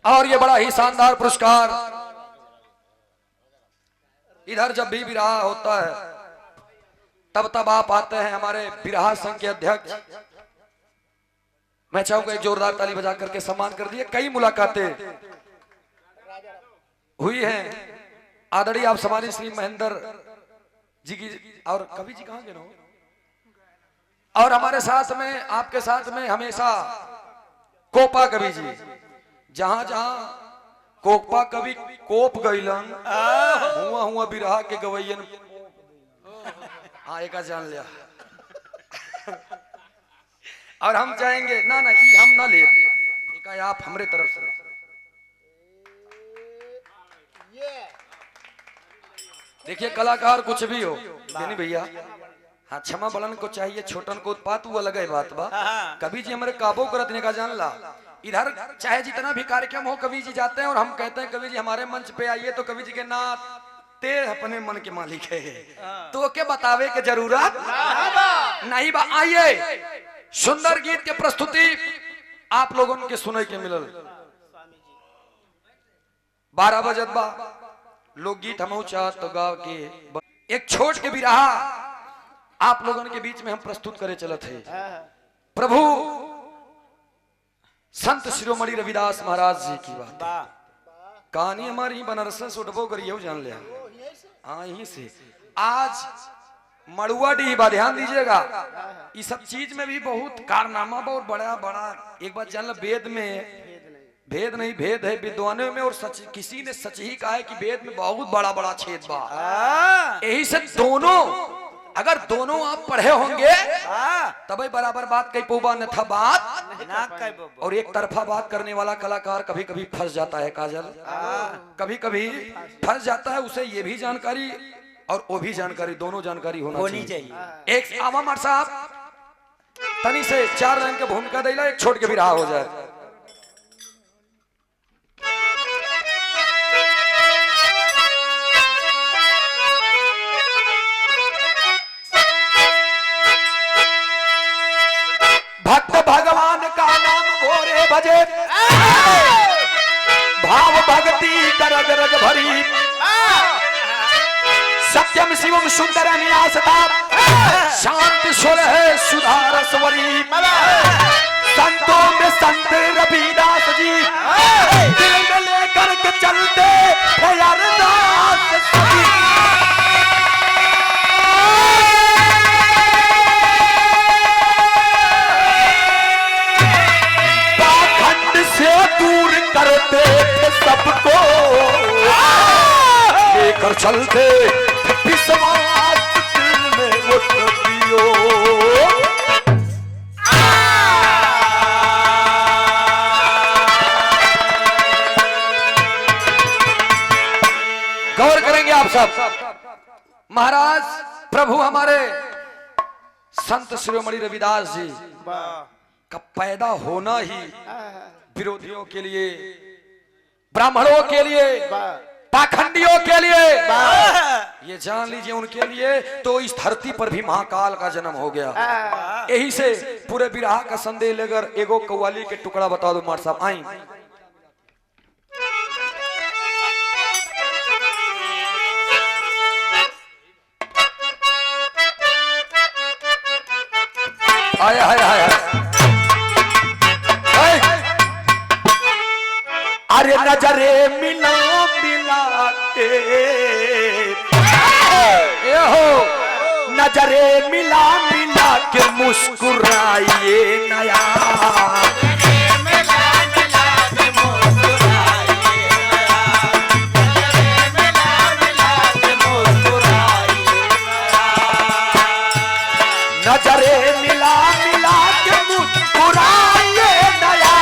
और ये बड़ा ही शानदार पुरस्कार इधर जब भी विराह होता है तब आप आते हैं हमारे बिरहा संघ के अध्यक्ष। मैं चाहूंगा एक जोरदार ताली बजा करके सम्मान कर दिए। कई मुलाकातें हुई हैं। आदरणीय आप समानी श्री महेंद्र जी की और कवि जी कहाँ गए हो? और हमारे साथ में आपके साथ में हमेशा कोपा कवि जी, जहां जहां कोपा कवि कोप गईलन हुआ हुआ बिरहा के गवैयन। हाँ एक जान लिया। और हम चाहेंगे ना ना ई हम ना ले आप हमरे तरफ से देखिए कलाकार कुछ भी हो नहीं भैया। हाँ क्षमा बलन को चाहिए, छोटन को उत्पात हुआ लगे बात बा। कवि जी हमारे काबू करत ने का जान ला। इधर चाहे जितना भी कार्यक्रम हो कवि जी जाते हैं और हम कहते हैं कवि जी हमारे मंच पे आइए, तो कवि जी के ना ते अपने मन के मालिक है, तो के बतावे के जरूरत नहीं बा। आइए सुंदर गीत के प्रस्तुति आप लोगों के सुने के मिलल 12 बजत बा। लोकगीत हम चाहत तो गाँव के एक छोट के बिरहा आप लोगों के बीच में हम प्रस्तुत करे चलत है। प्रभु संत शिरोमणि रविदास महाराज जी की बात। कहानी हमारी बनारस से उठबो करिए जान लिया। हाँ यहीं से आज मड़ुआ डी बा, ध्यान दीजिएगा। इस सब चीज में भी बहुत कारनामा बहुत बड़ा बड़ा। एक बात जान लो, वेद में भेद नहीं, भेद है विद्वानों में। और सच किसी ने सच ही कहा है कि वेद में बहुत बड़ा बड़ा छेद बा। यही से दोनों अगर दोनों आप पढ़े होंगे तभी बराबर बात कही पोबा न था बात। और एक तरफा बात करने वाला कलाकार कभी कभी फंस जाता है काजल, कभी कभी फंस जाता है। उसे ये भी जानकारी और वो भी जानकारी, दोनों जानकारी होनी चाहिए। एक आवा मार साहब तनी से 4 लाइन के भूमिका देला, एक छोट के भी रहा हो जाए। भक्त भगवान का नाम भोरे भजे, भाव भक्ति करग रग भरी। सत्यम शिवम सुंदर न्यासता, शांत स्वर है सुधार स्वरी। संतों में संत रविदास जी, दिल में लेकर के चलते हैं अरदास सभी। पाखंड से दूर करते सबको, लेकर चलते विश्वास दिल में वो सदियों। गौर करेंगे आप सब। महाराज प्रभु हमारे संत शिरोमणि रविदास जी का पैदा होना ही विरोधियों के लिए, ब्राह्मणों के लिए, पाखंडियों के लिए, ये जान लीजिए उनके लिए तो इस धरती पर भी महाकाल का जन्म हो गया। यही से पूरे बिरहा का संदेश लेकर एगो कव्वाली के टुकड़ा बता दो मार साहब। आई आया हाय हाय हाय। अरे नजरे मिला मिला के, हो नजरे मिला मिला के मुस्कुराइए नया। नजरे मिला मिला के मुस्कुराइए नया।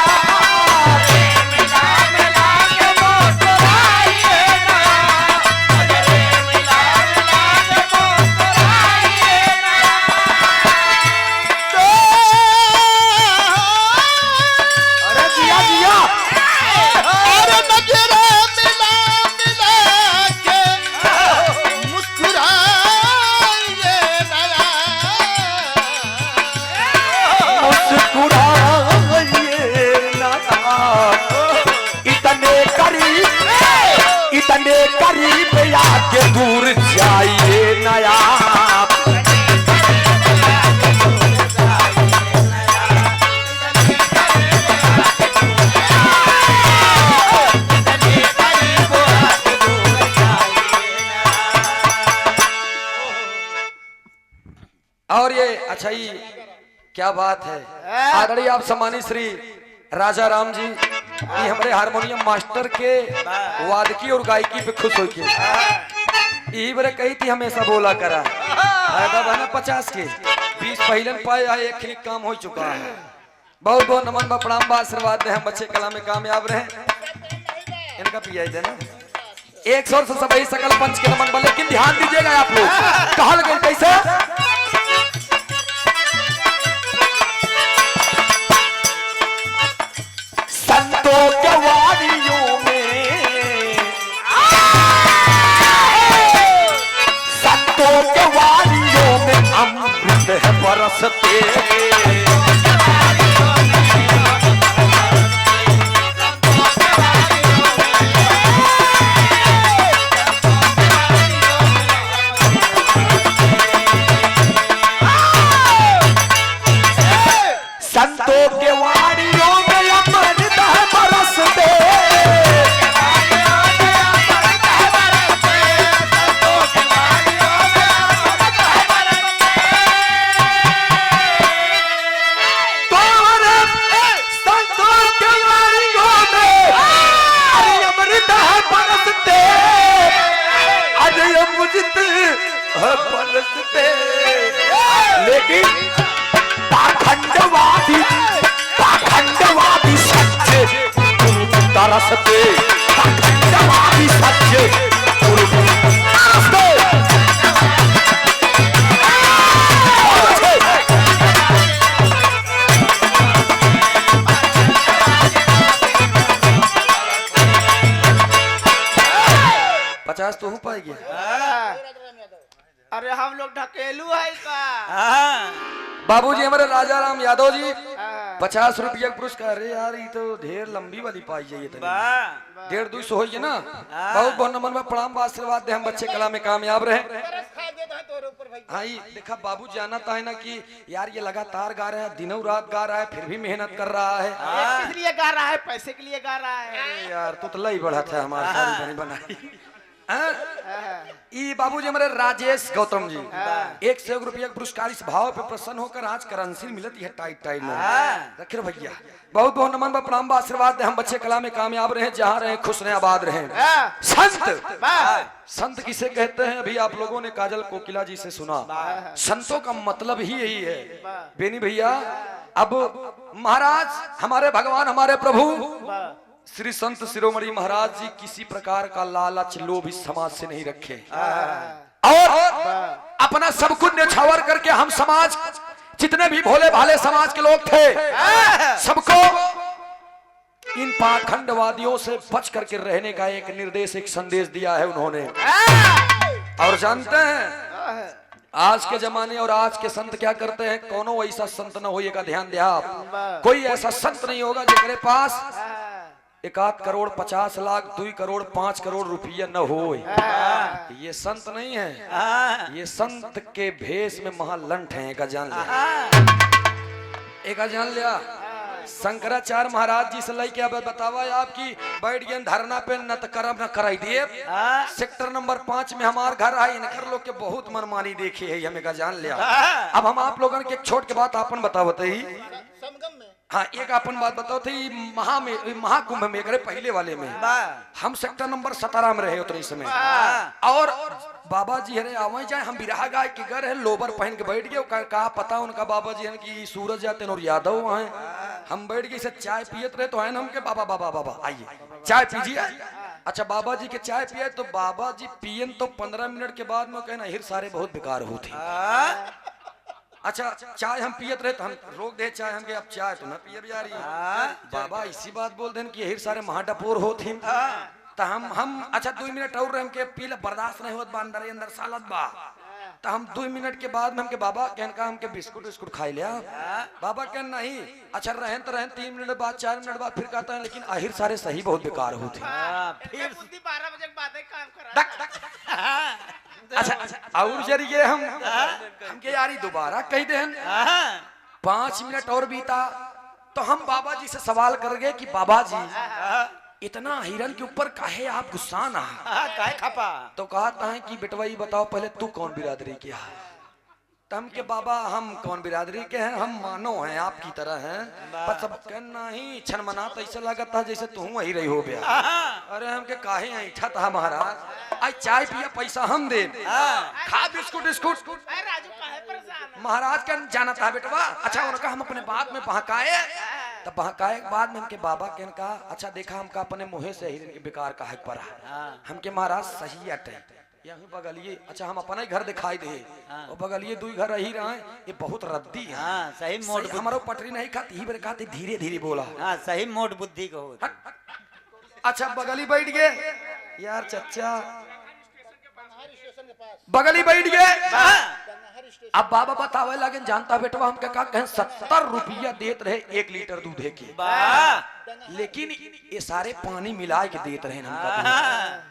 और ये अच्छा ही क्या बात है, आदरणीय आप सम्मानित श्री राजा राम जी ये हमारे हारमोनियम मास्टर के वादकी और गायकी पे खुश होके यही बरे कही थी हमेशा बोला करा फायदा बना 50 के 20 पहले पाए आए एक ही काम हो चुका है। बहुत बहुत नमन बा प्रणाम बा आशीर्वाद दे हम बच्चे कला में कामयाब रहे। इनका पिया ही देना एक स्वर से सभी सकल पंच के नमन बा, लेकिन ध्यान दीजिएगा आप लोग कहल गए कैसे संतों के वादियों में, संतों के वादियों में अमृत है बरसते। संतों के वादियों में अमृत है बरसते। लेकिन पाखंडवादी पाखंडवादी सच्चे तरसते, पाखंडवादी सच्चे तरसते। पचास तो हूँ पाएगी। अरे हम लोग ढकेलू है का बाबूजी हमारे राजा राम यादव जी 50 रुपया पुरस्कार। अरे यार ये तो ढेर लंबी वाली पाई जाइए 150-200 हो ना। बहुत बहुत नमन में प्रणाम बा आशीर्वाद दे हम बच्चे कला में कामयाब रहे। हाँ ये देखा बाबू जानता है ना कि यार ये लगातार गा रहा है, दिनों रात गा रहा है, फिर भी मेहनत कर रहा है। किस लिए गा रहा है? पैसे के लिए गा रहा है। अरे यार तू तो लई बढ़ा था हमारे सारी बनी बनाई। ई बाबूजी हमारे राजेश गौतम जी 101 रुपया पुरस्कार इस भाव पे प्रसन्न होकर आज करेंसी मिलती है टाइट टाइट में रखे भैया। बहुत बहुत नमन बा प्रणाम बा आशीर्वाद दे हम बच्चे कला में कामयाब रहे, जहाँ रहे खुश रहे आबाद रहे। संत संत किसे कहते हैं अभी आप लोगों ने काजल कोकिला जी से सुना। संतों का मतलब ही यही है बेनी भैया। अब महाराज हमारे भगवान हमारे प्रभु श्री संत शिरोमणि महाराज जी किसी प्रकार का लालच लोभ इस समाज से नहीं रखे और अपना सब कुछ न्यौछावर करके हम समाज जितने भी भोले भाले समाज के लोग थे सबको इन पाखंडवादियों से बच करके रहने का एक निर्देश एक संदेश दिया है उन्होंने। और जानते हैं आज के जमाने और आज के संत क्या करते हैं, कोनो ऐसा संत न होइएगा, ध्यान दिया आप, कोई ऐसा संत नहीं होगा जिसके पास 1 करोड़ 50 लाख 2 करोड़ 5 करोड़ रुपया न हो। ये संत नहीं है, ये संत के भेष में महालंठ है। एक जान लिया, एक जान लिया। शंकराचार्य महाराज जी से लेके अब बतावा आपकी बैठ गए धरना पे न करम न कराई दिए। सेक्टर नंबर 5 में हमार घर आई इनकर लोग के बहुत मनमानी देखी है, हमें का जान लिया। अब हम आप लोगों के एक छोट के बात आपन बतावत ही। हाँ एक अपन बात बताओ थी महाकुंभ में करे पहले वाले में हम सेक्टर नंबर 17 में रहे उतने समय। और बाबा जी हरे आवे जाए हम बिरहा गाय के घर है लोबर पहन के बैठ गए। कहा पता उनका बाबा जी है कि सूरज जाते और यादव वहाँ हम बैठ गए से चाय पियत रहे तो है हम के बाबा बाबा बाबा आइए चाय पीजिए। अच्छा बाबा जी के चाय पिए तो बाबा जी पियन तो 15 मिनट के बाद में कहना हिर सारे बहुत बेकार होते। अच्छा चाय हम पियत रहे तो हम रोक दे चाय हम के अब चाय तो ना पिए बियारी। बाबा इसी बात बोल देन कि हिर सारे महाडपोर होते तो हम अच्छा 2 मिनट और हम के पीला बर्दाश्त नहीं होत बा अंदर अंदर सालत बा। तो हम 2 मिनट के बाद में हमके बाबा कहन का हमके बिस्कुट बिस्कुट खाई लिया। बाबा कहन नहीं अच्छा रहन तो रहन 3 मिनट बाद 4 मिनट बाद फिर कहता है लेकिन आखिर सारे सही बहुत बेकार होते। फिर 12 बजे बातें काम करा। अच्छा और जरिए हमके यारी दोबारा कह देन 5 मिनट और बीता तो हम बाबा जी से सवाल कर गए कि बाबा जी इतना हिरन के ऊपर काहे आप गुस्सा ना काहे खपा। तो कहता है कि बेटवा ये बताओ पहले तू कौन बिरादरी किया। तम के बाबा हम कौन बिरादरी के हैं, हम मानो हैं आपकी तरह हैं, पर सब कहना ही छन मना तो ऐसा लगता है जैसे तू वही रही हो गया। अरे हमके काहे ऐठा था महाराज, आज चाय पिया पैसा हम दे, खा बिस्कुट बिस्कुट। राजू काहे परेशान है? महाराज का जाना था बेटवा। अच्छा उनका हम अपने बात में बहकाए, तब बहकाए के बाद में हमके बाबा के कहा अच्छा देखा हमका अपने मुँह से ही बेकार का हक पड़ा, हमके महाराज सही अटे यही बगलिए। अच्छा हम अपना ही घर दिखाई दे और बगलिए दू घर रही रहे, ये बहुत रद्दी है। हाँ सही मोट सही हमारो पटरी नहीं खाती ही बेर खाती, धीरे धीरे बोला। हाँ सही मोट बुद्धि को हो। अच्छा बगली बैठ गए यार चचा, बगली बैठ गए। अब बाबा बतावे लगे जानता बेटवा हम क्या कहें 70 रुपया देते रहे 1 लीटर दूध के, लेकिन ये सारे पानी मिला के देते रहे हमका।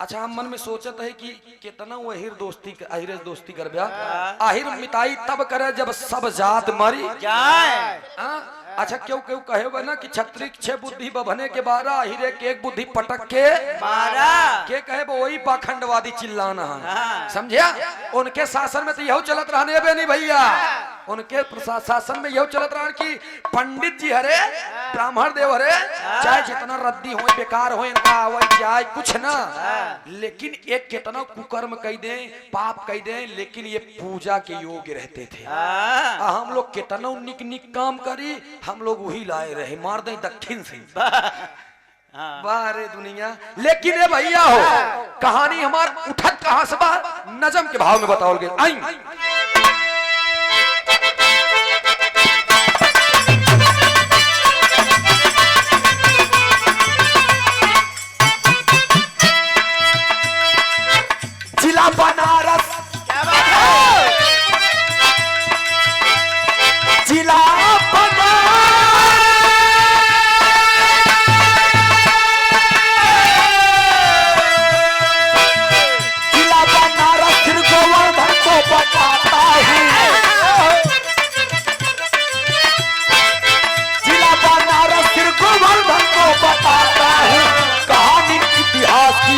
अच्छा हम मन में सोचत है कि कितना वो अहिर दोस्ती कर ब्या, आहिर मिताई तब करे जब सब जात मरी जाए। अच्छा क्यों क्यों कहे ना कि छत्री 6 बुद्धि बभने के 12 हीरे के 1 बुद्धि पटक के 12 के कहे वही पाखंडवादी चिल्लाना है, समझिया। उनके शासन में तो यही चलत रहने बे नहीं भैया, उनके शासन में यही चलत रहा कि पंडित जी हरे ब्राह्मण देव हरे चाहे जितना रद्दी हो बेकार हो इनका वही जाए कुछ ना, लेकिन एक कितना कुकर्म कह दे पाप कह दे, लेकिन ये पूजा के योग्य रहते थे। हम लोग कितना निक निक काम करी, हम लोग वही लाए रहे मार दे दक्षिण से बारे दुनिया। लेकिन ये भैया हो कहानी हमार उठत कहां से बा, नजम के भाव में बताओ गए। आई जिला बनारस, जिला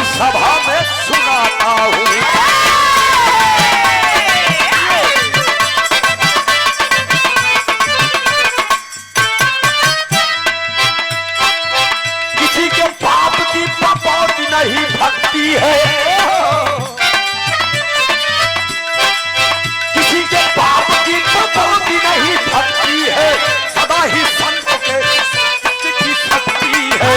सभा में सुनाता हूँ। किसी के पाप की पपौती नहीं भक्ति है, किसी के पाप की पपौती नहीं भक्ति है, सदा ही संतों के की शक्ति है।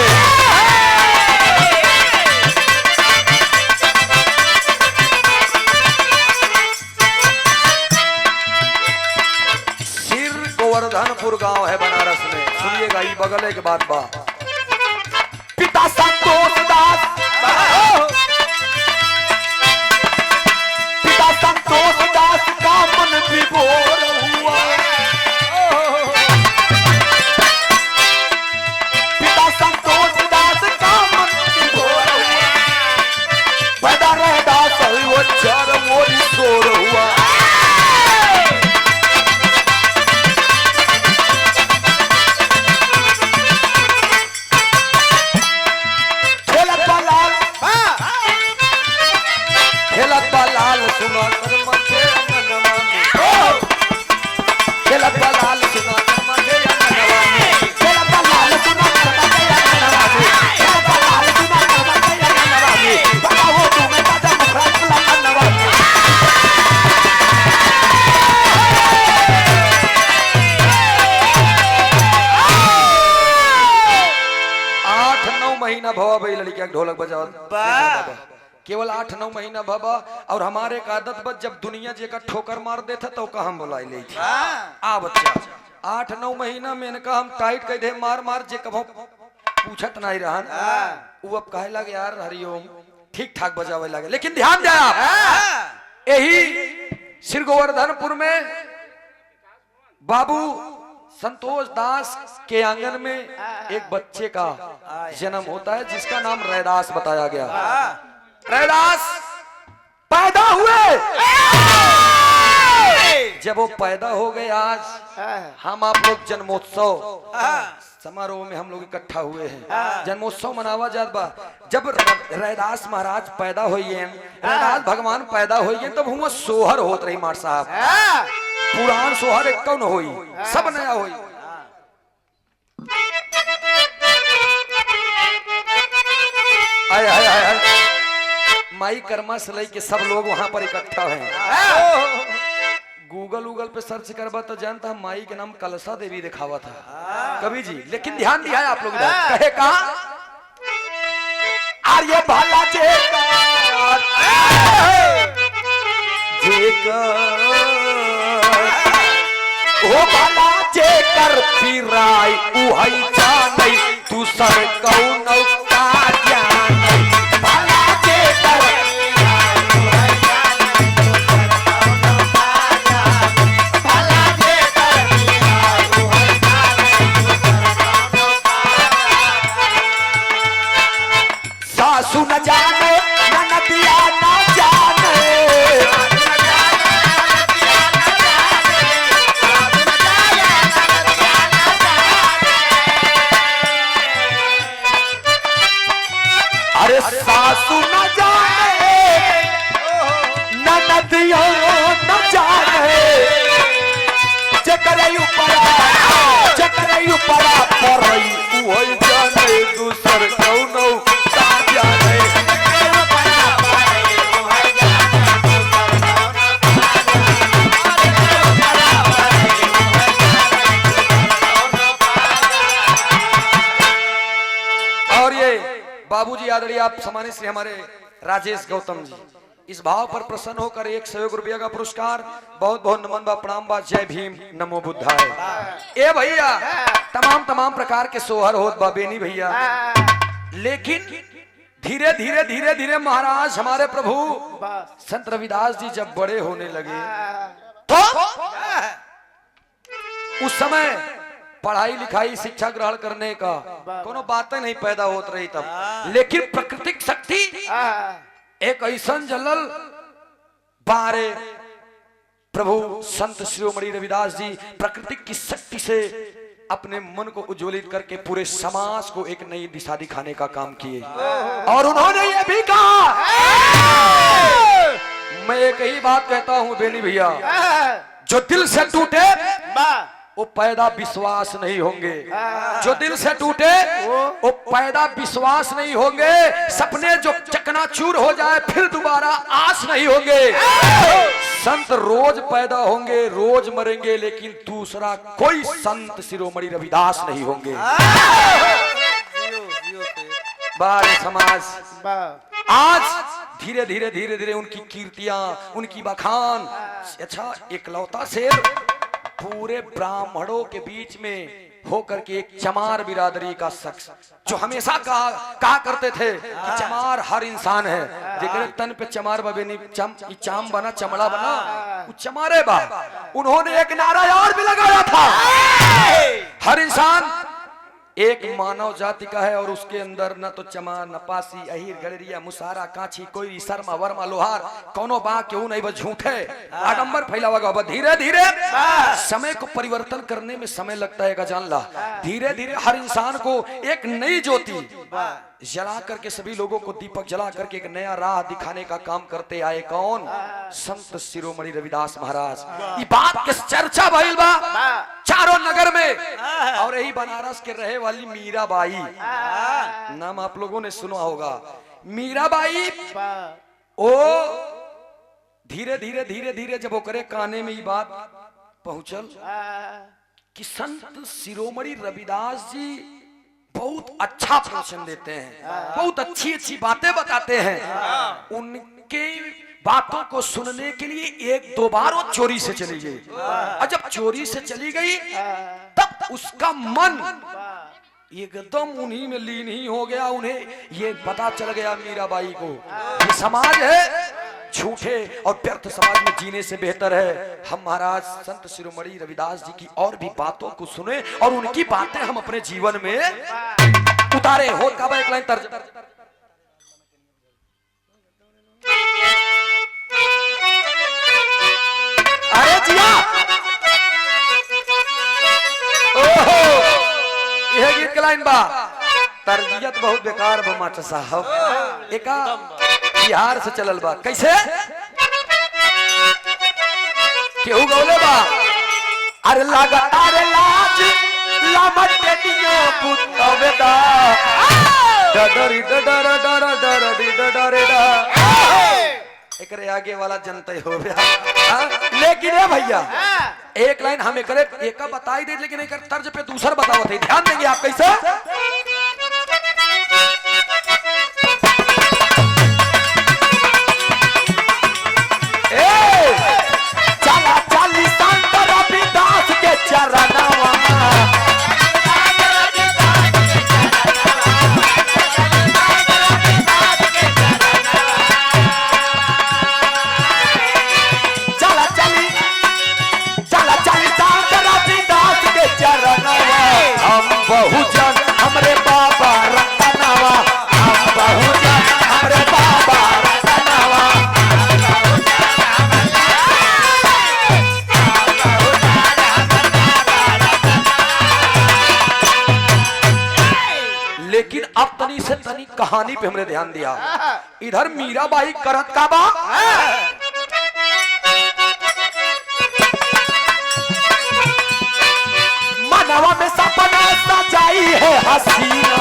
गोवर्धनपुर गांव है बनारस में, सुनिएगा ये बगल के बात बा। पिता संतोष दास, पिता संतोष दास का मन विभोर हुआ, पिता संतोष दास का मन विभोर हुआ, पैदा रह दास वो चार मोरी शोर हुआ। लाल सुना कर मचे अंगनवा में, खेलत लाल सुना कर मचे अंगनवा में, खेलत लाल सुना कर मचे अंगनवा में, खेलत लाल सुना कर मचे अंगनवा में, बताओ तुम्हें बाजा मुखरा अंगनवा में। 8-9 महीना भवा भाई लड़किया ढोलक बजाओ, केवल 8-9 महीना भबा। और हमारे एक आदत बस जब दुनिया जी का ठोकर मार देता तो हम बुलाई ले थी आ बच्चा 8-9 महीना में इनका हम टाइट कह दे मार मार जे कभो पूछत नहीं रहन, वो अब कहे लगे यार हरिओम ठीक ठाक बजावे लगे। लेकिन ध्यान दे आप, यही श्री गोवर्धनपुर में बाबू संतोष दास के आंगन में एक बच्चे का जन्म होता है जिसका नाम रैदास बताया गया। रैदास पैदा हुए जब वो पैदा हो गए आज हम आप लोग जन्मोत्सव समारोह में हम लोग इकट्ठा हुए हैं, जन्मोत्सव मनावा जात बा। जब रैदास महाराज पैदा हुए, रैदास भगवान पैदा हुए, तब हुआ सोहर होत रही मार साहब। पुरान सोहर एक कौन होई, सब नया होई। आय आय आय आय। माई कर्मा से लेके सब लोग वहां पर इकट्ठा हैं। गूगल पे सर्च करबा तो जानता हम माई के नाम कलसा देवी दिखावा था कवि जी, लेकिन ध्यान दिया है आप लोग इधर। कहे का आर्य भाला ओ भाला जेकर पिराई उहई जानई तू सर कौनो का जानई भाला जेकर सासू न जाने ननदिया न जाने अरे सासू न जाने ननदिया न जाने जकरई ऊपरा परई उहई जाने दूसर कौनो बाबूजी आदरणीय आप सम्मानित श्री हमारे राजेश गौतम जी इस भाव पर प्रसन्न होकर 100 रुपया का पुरस्कार, बहुत बहुत नमन बा, प्रणाम बा, जय भीम, नमो बुद्धाय। ए भैया तमाम प्रकार के सोहर होत बा बेनी भैया, लेकिन धीरे धीरे महाराज हमारे प्रभु संत रविदास जी जब बड़े होने लगे तो उस समय पढ़ाई लिखाई शिक्षा ग्रहण करने का कोनो बातें नहीं पैदा होत रही तब, लेकिन प्राकृतिक शक्ति एक ऐसा जलल बारे प्रभु संत शिरोमणि रविदास जी प्राकृतिक की शक्ति से अपने मन को उज्ज्वलित करके पूरे समाज को एक नई दिशा दिखाने का काम किए। और उन्होंने ये भी कहा, मैं एक ही बात कहता हूं बेनी भैया, जो दिल से टूटे वो पैदा विश्वास नहीं होंगे, जो दिल से टूटे वो पैदा विश्वास नहीं होंगे, सपने जो चकनाचूर हो जाए फिर दोबारा आस नहीं होंगे। संत रोज पैदा होंगे रोज मरेंगे, लेकिन दूसरा कोई संत शिरोमणि रविदास नहीं होंगे। बारे समाज आज धीरे धीरे उनकी कीर्तियां, उनकी बखान, अच्छा एकलौता शेर पूरे ब्राह्मणों के बीच में होकर के एक चमार बिरादरी का शख्स जो हमेशा कहा करते थे कि चमार हर इंसान है, जेकरे तन पे चमार बबे नहीं चाम बना चमड़ा बना वो चमारे बा। उन्होंने एक नारा और भी लगाया था, हर इंसान एक मानव जाति का है और उसके अंदर न तो चमार न पासी अहिर गड़रिया मुसारा कांची कोई शर्मा वर्मा लोहार कोनो बा क्यों नहीं, बस झूठे आडंबर फैलावा। धीरे धीरे समय को परिवर्तन करने में समय लगता है, जान ला। धीरे धीरे हर इंसान को एक नई ज्योति जला करके सभी लोगों को दीपक जला करके एक नया राह दिखाने का काम करते आए कौन? संत शिरोमणि रविदास महाराज। ये बात के चर्चा भइल बा चारों नगर में, और यही बनारस के रहे वाली मीराबाई, नाम आप लोगों ने सुना होगा। मीराबाई ओ धीरे धीरे जब ओकरे काने में ये बात पहुंचल कि संत शिरोमणि रविदास जी बहुत अच्छा प्रवचन देते हैं, बहुत अच्छी बातें बताते हैं, उनके बातों को सुनने के लिए एक दो बार वो चोरी से चली गई, और जब चोरी से चली गई तब उसका मन एकदम उन्हीं में लीन ही हो गया। उन्हें ये पता चल गया मीराबाई को ये समाज है झूठे और व्यर्थ समाज में जीने से बेहतर है हम महाराज संत शिरोमणि रविदास जी की और भी बातों को सुने और उनकी बातें हम अपने जीवन में उतारे। हो का एक लाइन तर्ज अरे जिया लाइन बा तरबियत बहुत बेकार बा मास्टर साहब एका बिहार से चलल बा कैसे केहू गौले बा अरे लगातार लाज लामट के दियो पुतवेदा डडरी डडर डर डर डडरे डा एकरे आगे वाला जनता हो गया लेकिन है भैया एक लाइन हमें करे एक बताई दे लेकिन एक तर्ज पे दूसरा बताओ थे ध्यान देंगे आप कैसे चला चाली संतर अभिदास के चरणवा बहुजन हमरे बाबा रतनावा हम बहुजन हमरे बाबा रतनावा लेकिन अब तनी से तनी कहानी पे हमने ध्यान दिया इधर मीराबाई करत का बा मनवा में सपना सजाई है हसीना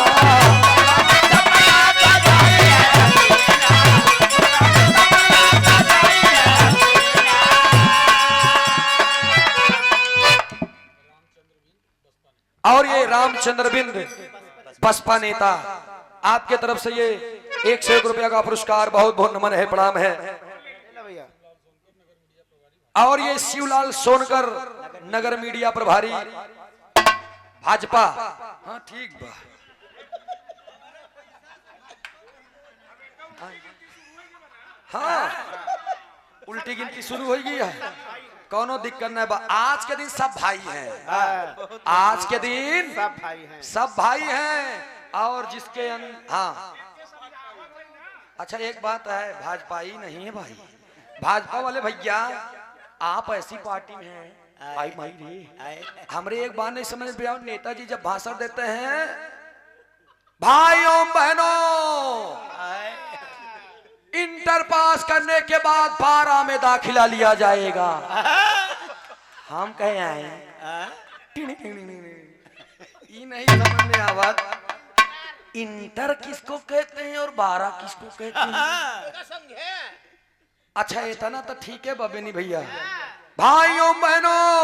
और ये रामचंद्र बिंद बसपा नेता आपके तरफ से ये 101 रुपया का पुरस्कार बहुत बहुत नमन है प्रणाम है और ये शिवलाल सोनकर नगर मीडिया प्रभारी भाजपा हाँ ठीक बा हाँ उल्टी गिनती शुरू हो गई है कोनो दिक्कत नहीं बा आज के दिन सब भाई हैं आज के दिन सब भाई हैं और जिसके हाँ अच्छा एक बात है भाजपा ही नहीं है भाई भाजपा वाले भैया आप ऐसी पार्टी में हैं आई माई रे हमरे एक बार नहीं समझ में आया नेताजी जब भाषण देते हैं भाइयों बहनों इंटर पास करने के बाद 12 में दाखिला लिया जाएगा हम कहे आए ये नहीं समझ में आवा इंटर किसको कहते हैं और 12 किसको कहते हैं अच्छा इतना तो ठीक है बबेनी भैया भाइयों बहनों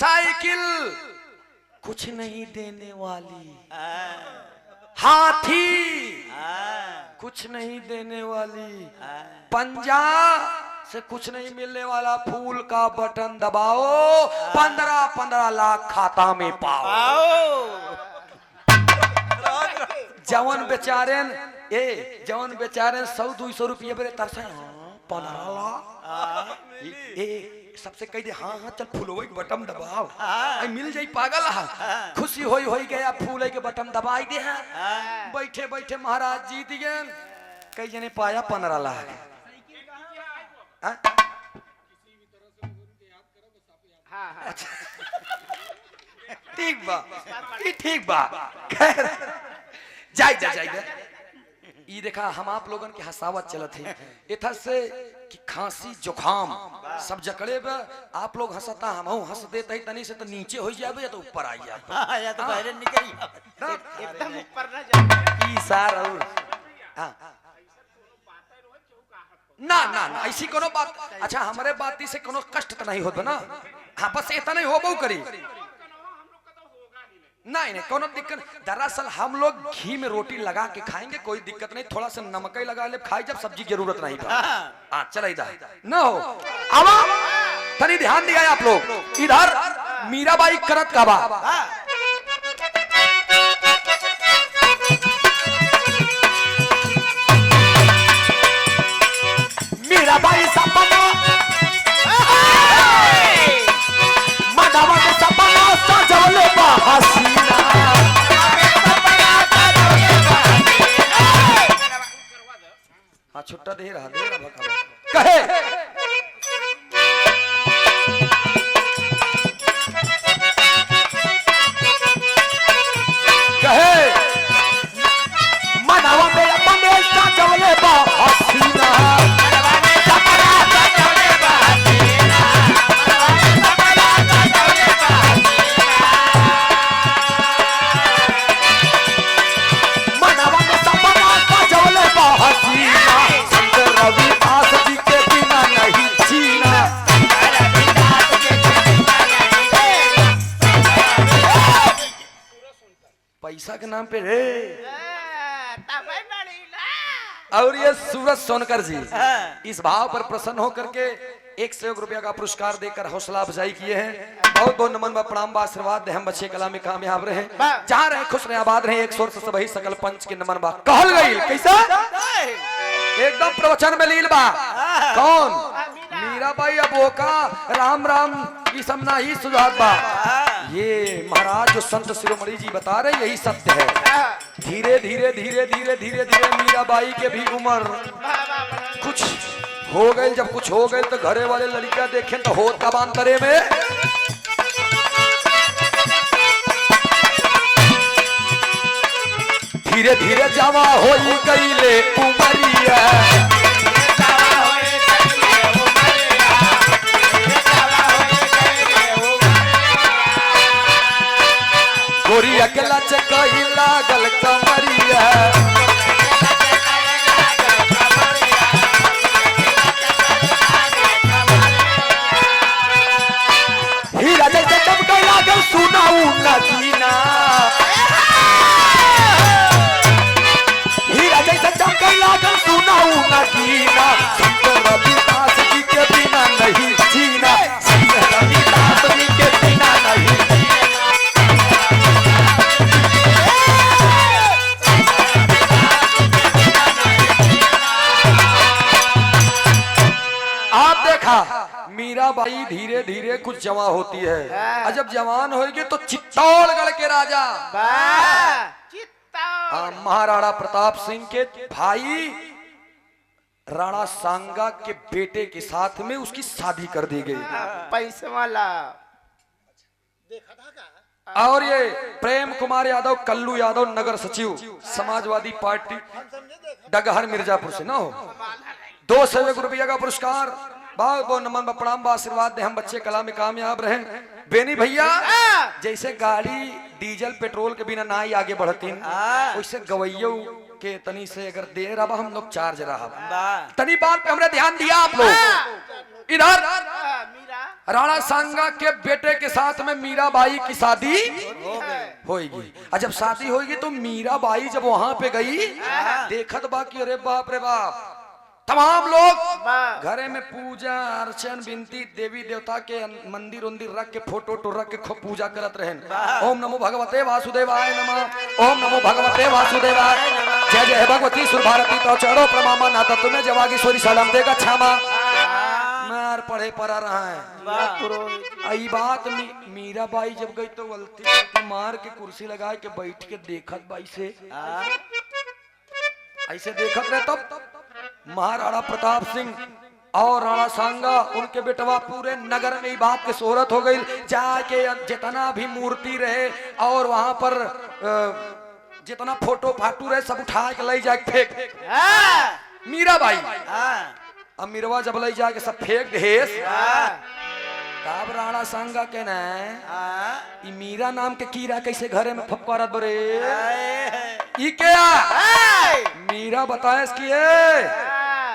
साइकिल कुछ नहीं देने वाली हाथी कुछ नहीं देने वाली पंजा से कुछ नहीं मिलने वाला फूल का बटन दबाओ 15-15 लाख खाता में पाओ जवन बेचारेन जवन बेचारेन 100-200 रुपये बड़े तरसे 15 लाख सबसे कह दे हाँ हाँ चल फूल बटन दबाओ मिल जाई पागल खुशी होई गया फूल के बटन दबाई दे बैठे बैठे महाराज जीत गए कई जने पाया 15 लाख ठीक बा ठीक बा खैर जाए ये देखा हम आप लोगन के हंसावत चलत है इधर से कि खांसी जुखाम सब जकड़े बे आप लोग हंसता हम हंस देते ही तनी से तो नीचे हो जाए या तो ऊपर आ जाए या तो बाहर निकल एकदम ऊपर ना जाए ई सार और ना ना ना ऐसी कोनो बात अच्छा हमारे बात से कोनो कष्ट तो नहीं होता ना हाँ बस इतना नहीं होबो करी नहीं कोनो दिक्कत दरअसल हम लोग घी में रोटी लगा के खाएंगे कोई दिक्कत नहीं थोड़ा सा नमक ही लगा ले खाई जब सब्जी जरूरत नहीं हाँ चला इधर न हो अब तनी ध्यान दिया आप लोग इधर मीराबाई करत का बा मीराबाई सपना मनावा के सपना सजवले बा हसीना हाँ छुट्टा दे रहा कहे के नाम पे रे। और ये सूरज सोनकर जी इस भाव पर प्रसन्न होकर के 101 रुपया का पुरस्कार देकर हौसला अफजाई किए हैं। बहुत बहुत नमन व प्रणाम व आशीर्वाद दे हम बच्चे कला में कामयाब रहे, जहाँ रहे खुश रहे आबाद रहे। एक स्वर से सबही सकल पंच के नमन बा कहल गई कैसा एकदम प्रवचन में लील बा। कौन मीरा बाई अब वो का राम राम की समना ही सुझात बा। ये महाराज जो संत शिरोमणि जी बता रहे यही सत्य है। धीरे धीरे धीरे धीरे धीरे धीरे मीराबाई के भी उम्र कुछ हो गए। जब कुछ हो गए तो घरे वाले लड़कियां देखें तो होत का बांतरे में धीरे धीरे जवा हो गई ले उमरिया। गोरी अकेला चकई लागल कमरिया। हीरा जैसे चमके लागल सुनाऊ नगीना। हीरा जैसे चमके लागल सुनाऊ नगीना। शंकर रविदास जी के बिना नहीं जीना। शंकर रविदास जी के बिना नहीं जीना। आप देखा मीराबाई धीरे धीरे कुछ जवा होती है और जब जवान होगी तो चित्तौड़गढ़ के राजा महाराणा प्रताप सिंह के भाई राणा सांगा के बेटे के साथ में उसकी शादी कर दी गई। पैसे वाला और ये प्रेम कुमार यादव कल्लू यादव नगर सचिव समाजवादी पार्टी डगहर मिर्जापुर से ना हो 201 रुपया का पुरस्कार। बहुत बहुत नमन प्रणाम आशीर्वाद दे हम बच्चे कला में कामयाब रहे। बेनी भैया जैसे गाड़ी डीजल पेट्रोल के बिना ना ही आगे बढ़ती वैसे गवैयों के तनी से अगर देर अब हम लोग चार्ज रहा तनी बात पे हमने ध्यान दिया। आप लोग इधर राणा सांगा के बेटे के साथ में मीराबाई की शादी होगी और जब शादी होगी तो मीराबाई जब वहां पे गई देखत बा कि अरे बाप रे बाप तमाम लोग घरे में पूजा अर्चन विनती देवी देवता के मंदिर उंदिर रख के फोटो टो रख के खूब पूजा करत रहे। ओम नमो भगवते वासुदेवाय नमः। ओम नमो भगवते वासुदेवाय। जय जय भगवती सुर भारती तो चढ़ो प्रमामा नाता तुम्हें जवागीश्वरी सलामते का क्षमा मार पढ़े पड़ा रहा है। आई बात मीराबाई जब गई तो गलती मार के कुर्सी लगा के बैठ के देखत बाई से ऐसे देखत रहे तब महाराणा प्रताप सिंह और राणा सांगा उनके बेटवा पूरे नगर में बात के शोहरत हो गई। जाके जितना भी मूर्ति रहे और वहां पर जितना फोटो फाटू रहे सब उठा के ले जाके फेंक मीराबाई। अब मीरवा जब ले जाके सब फेंक देस तब राणा सांगा के ना ई मीरा नाम के कीड़ा कैसे घरे में फपकारत बरे ई क्या मीरा बताए इसकी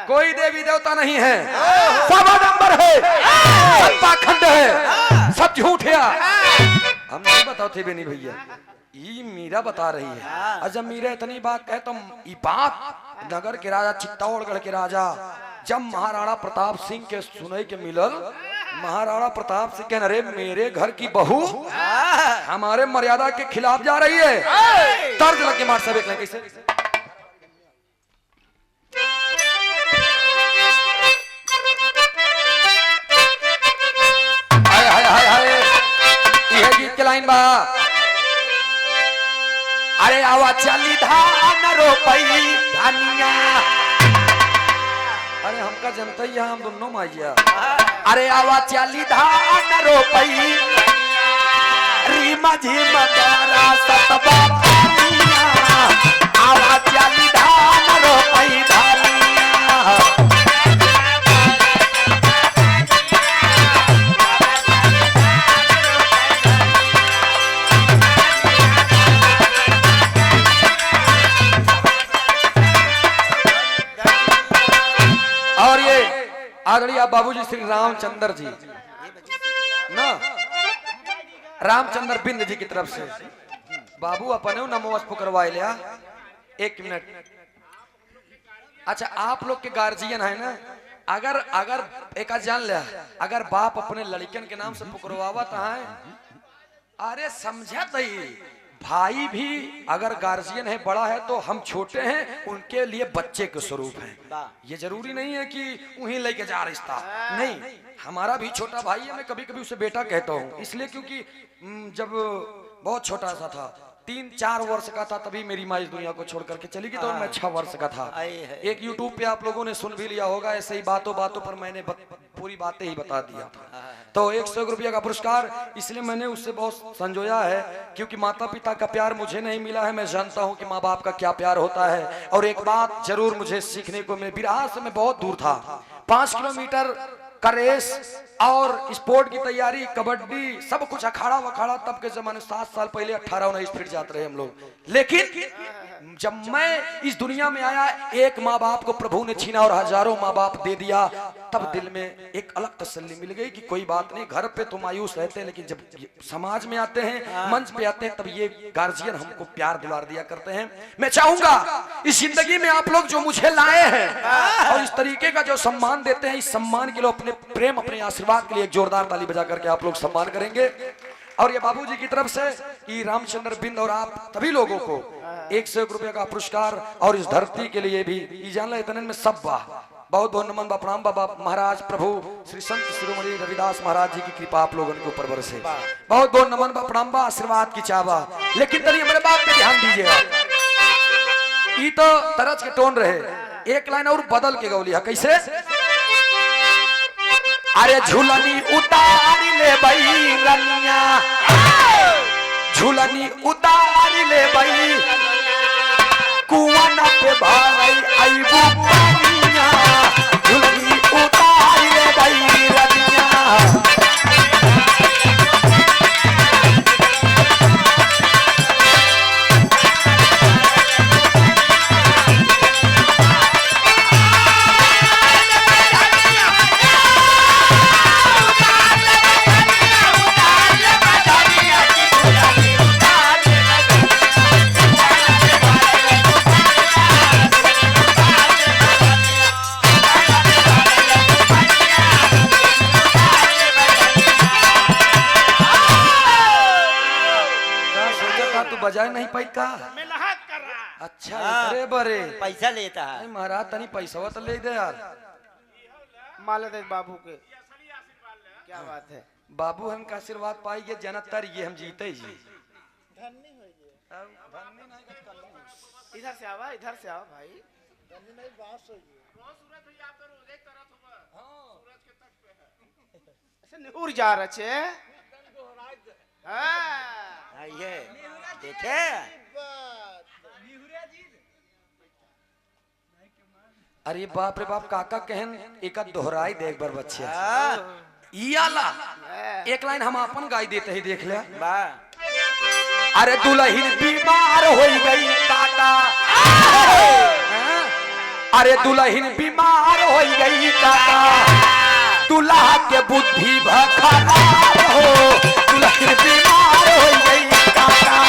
कोई देवी देवता नहीं है, सब नंबर है, सब पाखंड है, सब झूठ है। हम नहीं बताते बेनी भैया ये मीरा बता रही है। और जब मीरा इतनी बात कहे तो ये बात नगर के राजा चित्तौड़गढ़ के राजा जब महाराणा प्रताप सिंह के सुने के मिलल महाराणा प्रताप सिंह कहना रे मेरे घर की बहू हमारे मर्यादा के खिलाफ जा रही है। तर्ज लग के मार सब एक कैसे हाय हाय हाय हाय यह गीत के लाइन बा। अरे आवा चली धान रोपई धनिया। अरे हमका जनता ही हम दोनों माइया। अरे आवा चली धान रोपई रीमा झीमा तारा सतबा पानिया। आवा चली धान रोपई धनिया। और ये आदरणीय बाबूजी श्री रामचंद्र जी ना रामचंद्र बिंद जी की तरफ से बाबू अपने नमो पुकरवाए लिया। एक मिनट। अच्छा आप लोग के गार्जियन है ना, अगर अगर एक जान लिया, अगर बाप अपने लड़कन के नाम से पुकरवावत है, अरे समझा तही भाई भी अगर गार्जियन है बड़ा है तो हम छोटे हैं, उनके लिए बच्चे के स्वरूप हैं। ये जरूरी नहीं है कि उन्हीं लेके जा रिश्ता, नहीं, हमारा भी छोटा भाई है, मैं कभी कभी उसे बेटा कहता हूँ, इसलिए क्योंकि जब बहुत छोटा सा था, 3-4 वर्ष का था, तभी मेरी माँ इस दुनिया को छोड़ करके चली गई, तो मैं 6 वर्ष का था। एक YouTube पे आप लोगों ने सुन भी लिया होगा, ऐसे ही बातों बातों पर मैंने पूरी बातें ही बता दिया था। तो 100 रुपया का पुरस्कार इसलिए मैंने उससे बहुत संजोया है, क्योंकि माता पिता का प्यार मुझे नहीं मिला है। मैं जानता हूँ कि माँ बाप का क्या प्यार होता है। और एक बात जरूर मुझे सीखने को, मैं बिरहा से मैं बहुत दूर था, 5 किलोमीटर का रेस और स्पोर्ट की तैयारी, कबड्डी, सब कुछ अखाड़ा वखाड़ा, तब के जमाने 7 साल पहले 18-19 फीट जाते रहे हम लोग। लेकिन जब मैं इस दुनिया में आया, एक माँ बाप को प्रभु ने छीना और हजारों माँ बाप दे दिया, तब दिल में एक अलग तसल्ली मिल गई कि कोई बात नहीं, घर पे तो मायूस रहते हैं, लेकिन जब समाज में आते हैं, मंच पे आते हैं, तब ये गार्जियन हमको प्यार दुलार दिया करते हैं। मैं चाहूंगा इस जिंदगी में आप लोग जो मुझे लाए हैं और इस तरीके का जो सम्मान देते हैं, इस सम्मान के लिए अपने प्रेम, अपने आशीर्वाद के लिए एक जोरदार ताली बजा करके आप लोग सम्मान करेंगे। और ये बाबूजी की तरफ से कि रामचंद्र बिंद और आप सभी लोगों को 100 रुपया का पुरस्कार, और इस धरती के लिए भी जान इतने में सब बहुत बहुत नमन बा, प्रणाम बाबा महाराज, प्रभु श्री संत शिरोमणि रविदास महाराज जी की कृपा आप लोगों के ऊपर बरसे। बहुत बहुत नमन बा, प्रणाम बा, आशीर्वाद की चावा। लेकिन तनी हमारे बात पे ध्यान दीजिएगा, ये तो तरज के टोन रहे, एक लाइन और बदल के गौली है। कैसे? अरे झूलनी उतार ले बई रनिया, झूलनी उतार ले बई, कुआं न पे भाई आईबू पानिया, झूलनी उतार ले बई रनिया। बजाय नहीं पाई का मेहनत कर रहा। अच्छा अरे बरे पैसा लेता है महाराज, तनी पैसा तो ले दे यार। माला दे बाबू के, क्या बात है। बाबू हमका आशीर्वाद पाइए, जनतर ये हम जीते जी। इधर से आवा, इधर से आओ भाई। निहुर जा रहे ये देखे अरे बाप रे बाप, काका कहन एक दोहराई दे एक बार बच्चे। आला एक लाइन हम अपन गाय देते ही देख ले। अरे दुल्हन बीमार हो गई काका, अरे दुल्हन बीमार हो गई काका, दुल्हा के बुद्धि खराब हो, दुल्हन बीमार हो गई काका।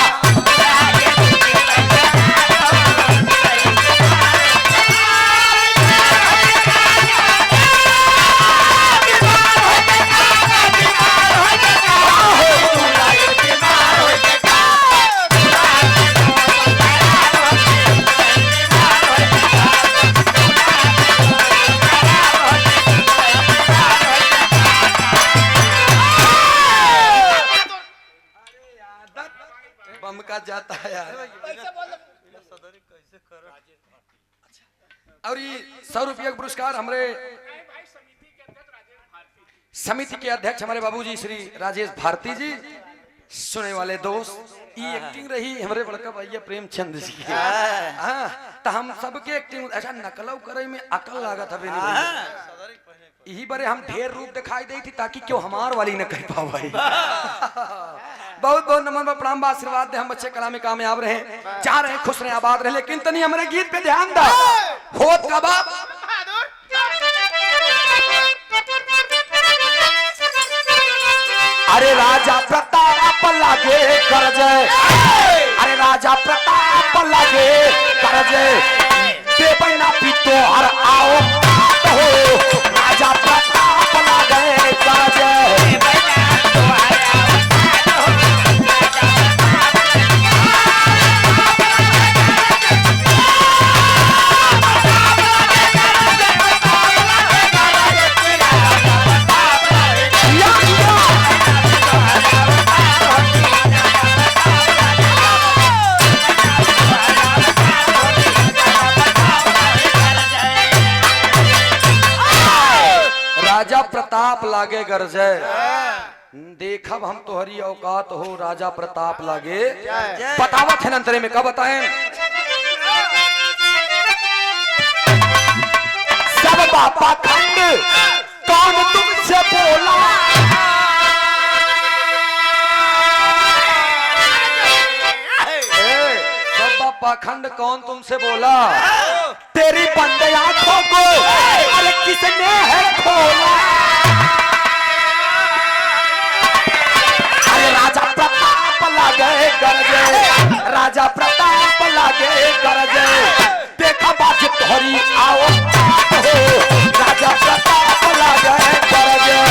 बम का जाता है यार। और ये 100 रुपया का पुरस्कार हमारे समिति के अध्यक्ष हमारे बाबूजी श्री राजेश भारती जी, सुने वाले दोस्त, ये एक्टिंग रही हमारे बड़का भैया प्रेमचंद जी की। तो हम सबके एक्टिंग ऐसा नकलव करे में अकल लागत है। यही बारे हम ढेर रूप दिखाई दी थी ताकि क्यों हमार वाली न कर पाओ भाई। बहुत बहुत नमन प्रणाम, आशीर्वाद दे, हम बच्चे कला में कामयाब रहे, चाह रहे खुश रहे, आबाद रहे। लेकिन तनी हमारे गीत पे ध्यान दो, होत का बाप अरे राजा प्रताप लागे करजे, अरे राजा प्रताप लागे करजे, देवना पीतो हर आओ हो, राजा प्रताप लागे करजे। राजा प्रताप लागे गरजे, देखब हम तोहरी औकात हो राजा प्रताप लागे। बतावत है अंतरे में कब बताएं? सब बापा खंड कौन तुमसे बोला, सब बापा खंड कौन तुमसे बोला, तेरी बंद आंखों को अरे किसने है खोला। अरे राजा प्रताप लागे गरजे, राजा प्रताप लागे गरजे, देखा बात तोहरी आओ हो, राजा प्रताप लागे गरजे।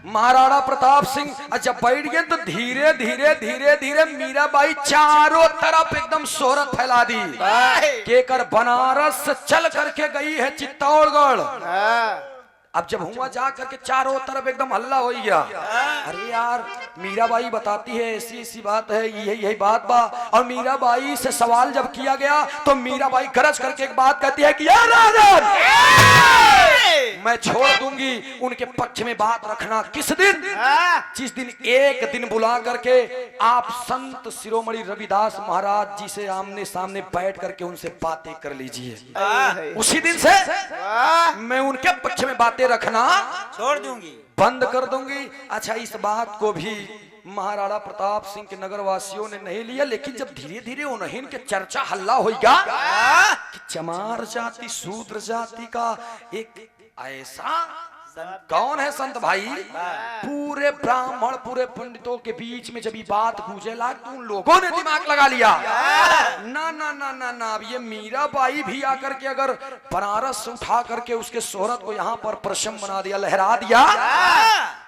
महाराणा प्रताप सिंह जब बैठ गए तो धीरे धीरे धीरे धीरे मीराबाई चारों तरफ एकदम शोहरत फैला दी। केकर बनारस से चल करके गई है चित्तौड़गढ़। अब जब हुआ जा करके चारों तरफ एकदम हल्ला हो गया, अरे यार मीराबाई बताती है ऐसी ऐसी बात है, यही बात बा। और मीराबाई से सवाल जब किया गया तो मीराबाई गरज करके एक बात कहती है कि यार राजन मैं छोड़ दूंगी, उनके पक्ष में बात रखना। किस दिन? जिस दिन एक दिन बुला करके आप संत शिरोमणि रविदास महाराज जी से आमने सामने बैठ करके उनसे बातें कर लीजिए। उसी दिन से मैं उनके पक्ष में बातें रखना छोड़ दूंगी, बंद कर दूंगी। अच्छा, इस बात को भी महाराणा प्रताप सिंह के नगर वासियों ने नहीं लिया, लेकिन जब धीरे धीरे उन्हीं के चर्चा हल्ला हो गया कि चमार जाति शूद्र जाति का एक ऐसा कौन है संत भाई, पूरे ब्राह्मण पूरे पंडितों के बीच में जब ये बात गूंजे लाग तो उन लोगों ने दिमाग लगा लिया, ना ना ना ना ना, अब ये मीराबाई भी आकर के अगर बनारस से उठा करके उसके शोहरत को यहाँ पर परचम बना दिया, लहरा दिया,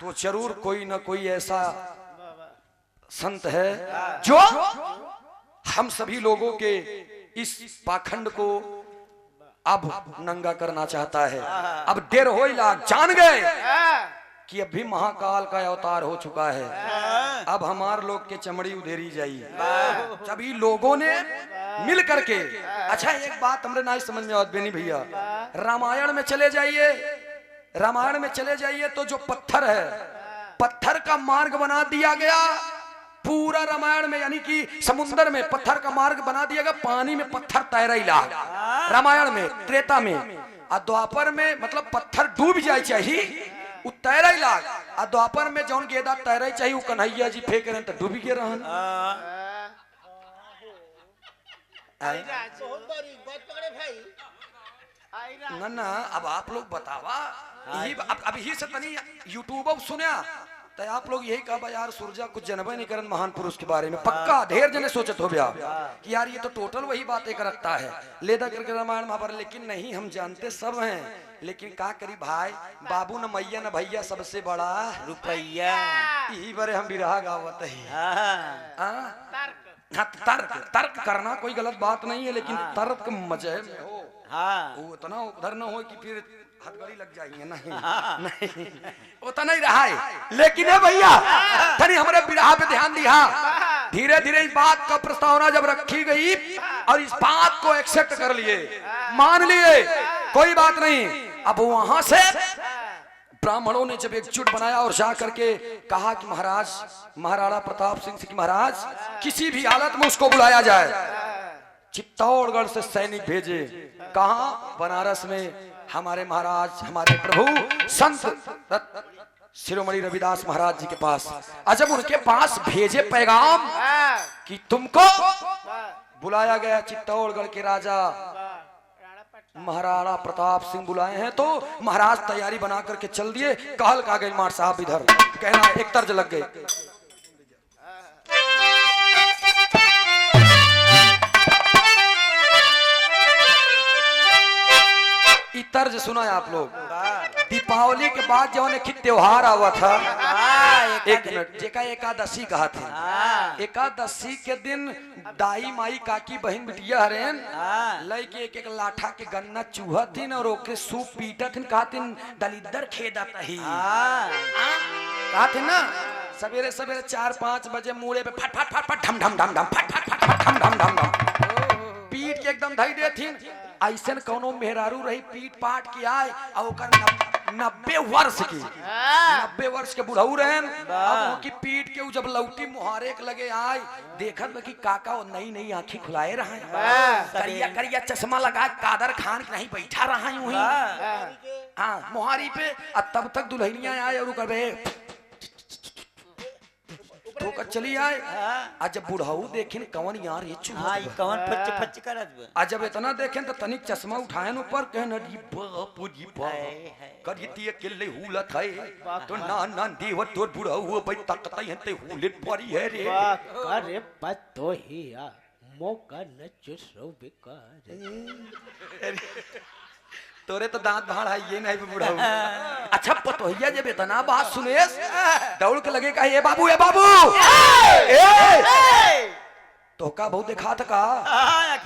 तो जरूर कोई ना कोई ऐसा संत है जो हम सभी लोगों के इस पाखंड को अब नंगा करना चाहता है। अब देर हो लाग जान गए कि अब भी महाकाल का अवतार हो चुका है, अब हमार लोग के चमड़ी उधेरी जाइए। सभी लोगों ने मिल करके, अच्छा एक बात हमरे ना समझ में आवत बेनी भैया, रामायण में चले जाइए, रामायण में चले जाइए तो जो पत्थर है, पत्थर का मार्ग बना दिया गया पूरा रामायण में, यानी कि समुद्र में पत्थर का मार्ग बना दिया गया, पानी में पत्थर तैरा लाग रामायण में, त्रेता में। और द्वापर में मतलब पत्थर डूब जाए चाहिए वो तैरा लाग, और द्वापर में जौन गेदा तैरा चाहिए वो कन्हैया जी फेंक रहे तो डूबी के रहन। ना ना, अब आप लोग बतावा, अब ही से तनी यूट्यूब सुना तो आप लोग यही कहा यार सुरजा कुछ जनबे नहीं करन महान पुरुष के बारे में, पक्का ढेर जने सोचत हो गया कि यार ये तो टोटल वही बातें करता है लेदा करके रामायण महाभारत, लेकिन नहीं, हम जानते सब हैं, लेकिन का करी भाई, बाबू न मैया न भैया सबसे बड़ा रुपया, यही बारे हम बिरहा गावत है। तर्क तर्क करना कोई गलत बात नहीं है, लेकिन तर्क मजे में हो, वो इतना उधर न हो कि फिर हथगड़ी लग जाएंगे, नहीं नहीं उतना ही रहा है। लेकिन है भैया तनी हमारे बिरहा पे ध्यान दिया, धीरे धीरे इस बात का प्रस्तावना जब रखी गई और इस बात को एक्सेप्ट कर लिए, मान लिए, कोई बात नहीं। अब वहां से ब्राह्मणों ने जब एकजुट बनाया और जा करके कहा कि महाराज, महाराणा प्रताप सिंह से कि महाराज किसी भी हालत में उसको बुलाया जाए। चित्तौड़गढ़ से सैनिक भेजे, कहा? बनारस में हमारे महाराज, हमारे प्रभु संत शिरोमणि रविदास महाराज जी के पास। जब उनके पास भेजे पैगाम कि तुमको बुलाया गया, चित्तौड़गढ़ के राजा महाराणा प्रताप सिंह बुलाए हैं, तो महाराज तैयारी बना करके चल दिए। कहल का गई मार साहब इधर, कहना एक तर्ज लग गए। तर्ज सुना है आप लोग? दीपावली के बाद जो ने त्योहार आवा था, एक मिनट, जेका एकादशी कहा था। एकादशी के दिन दाई माई काकी बहन बिटिया हरेन लइके एक एक लाठा के गन्ना चूहा थीन और ओके सूप पीटा थीन, कहा थीन दलिद्दर खेदा तही, कहा थीन ना। सवेरे सवेरे 4-5 बजे मुड़े पे फट फट फट फट ढम ढम ढम ढम फट फट फट फट ढम ढम ढम ढम पीट के एकदम धई दे थीन। ऐसे कौनो मेहरारू रही पीट पाट की आए और 90 वर्ष की, 90 वर्ष के बुढ़ऊ रहन। अब उनकी पीट के जब लौटी मुहारे के लगे आए, देखत कि काका वो नई नई आंखें खुलाए रहा, करिया करिया चश्मा लगा कादर खान के नहीं बैठा रहा यूं ही हाँ मुहारी पे। तब तक दुल्हनिया आए और कहे तो चली आए। आज जब बुढ़ाऊ देखें कौन यार ये चूहा कौन फच फच करत। आज जब इतना देखें तो तनिक चश्मा उठाए ऊपर कहन जी बापू जी करिए अकेले हुलत है तो ना ना देव तोर बुढ़ाऊ भाई तकत है ते हुलत परी है रे करे पतो ही या मौका न चुसो बेकार तोरे तो दांत भाड़ है ये नहीं बुढ़ाऊ। अच्छा पतोहिया जब इतना बात सुनेस दौड़ के लगे कहा ए बाबू तो का बहुत देखा था का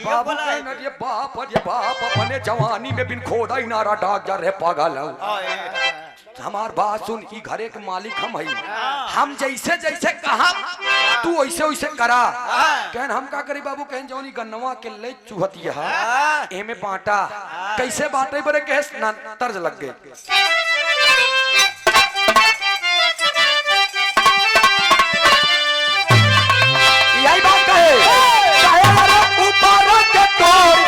बाबू कहना ये बाप अपने जवानी में बिन खोदा ही नारा डाक जा रहे पागल हमार बात सुन, ई घरे के मालिक हम है, हम जैसे जैसे कहा तू वैसे वैसे करा। कहन हम का करी बाबू? कहन जौनी गन्नवा के ले चुहतिया एमे बांटा, कैसे बांटे बरे कहे तर्ज लग गए। यही बात कहे ऊपर के तोड़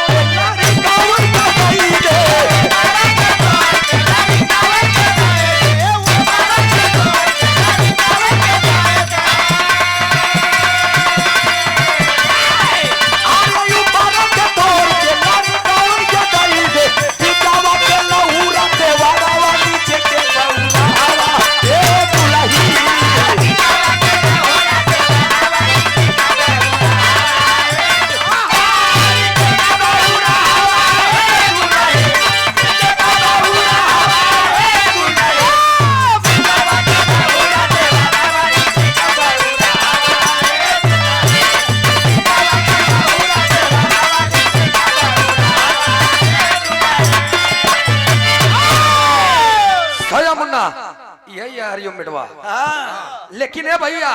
लेकिन है भैया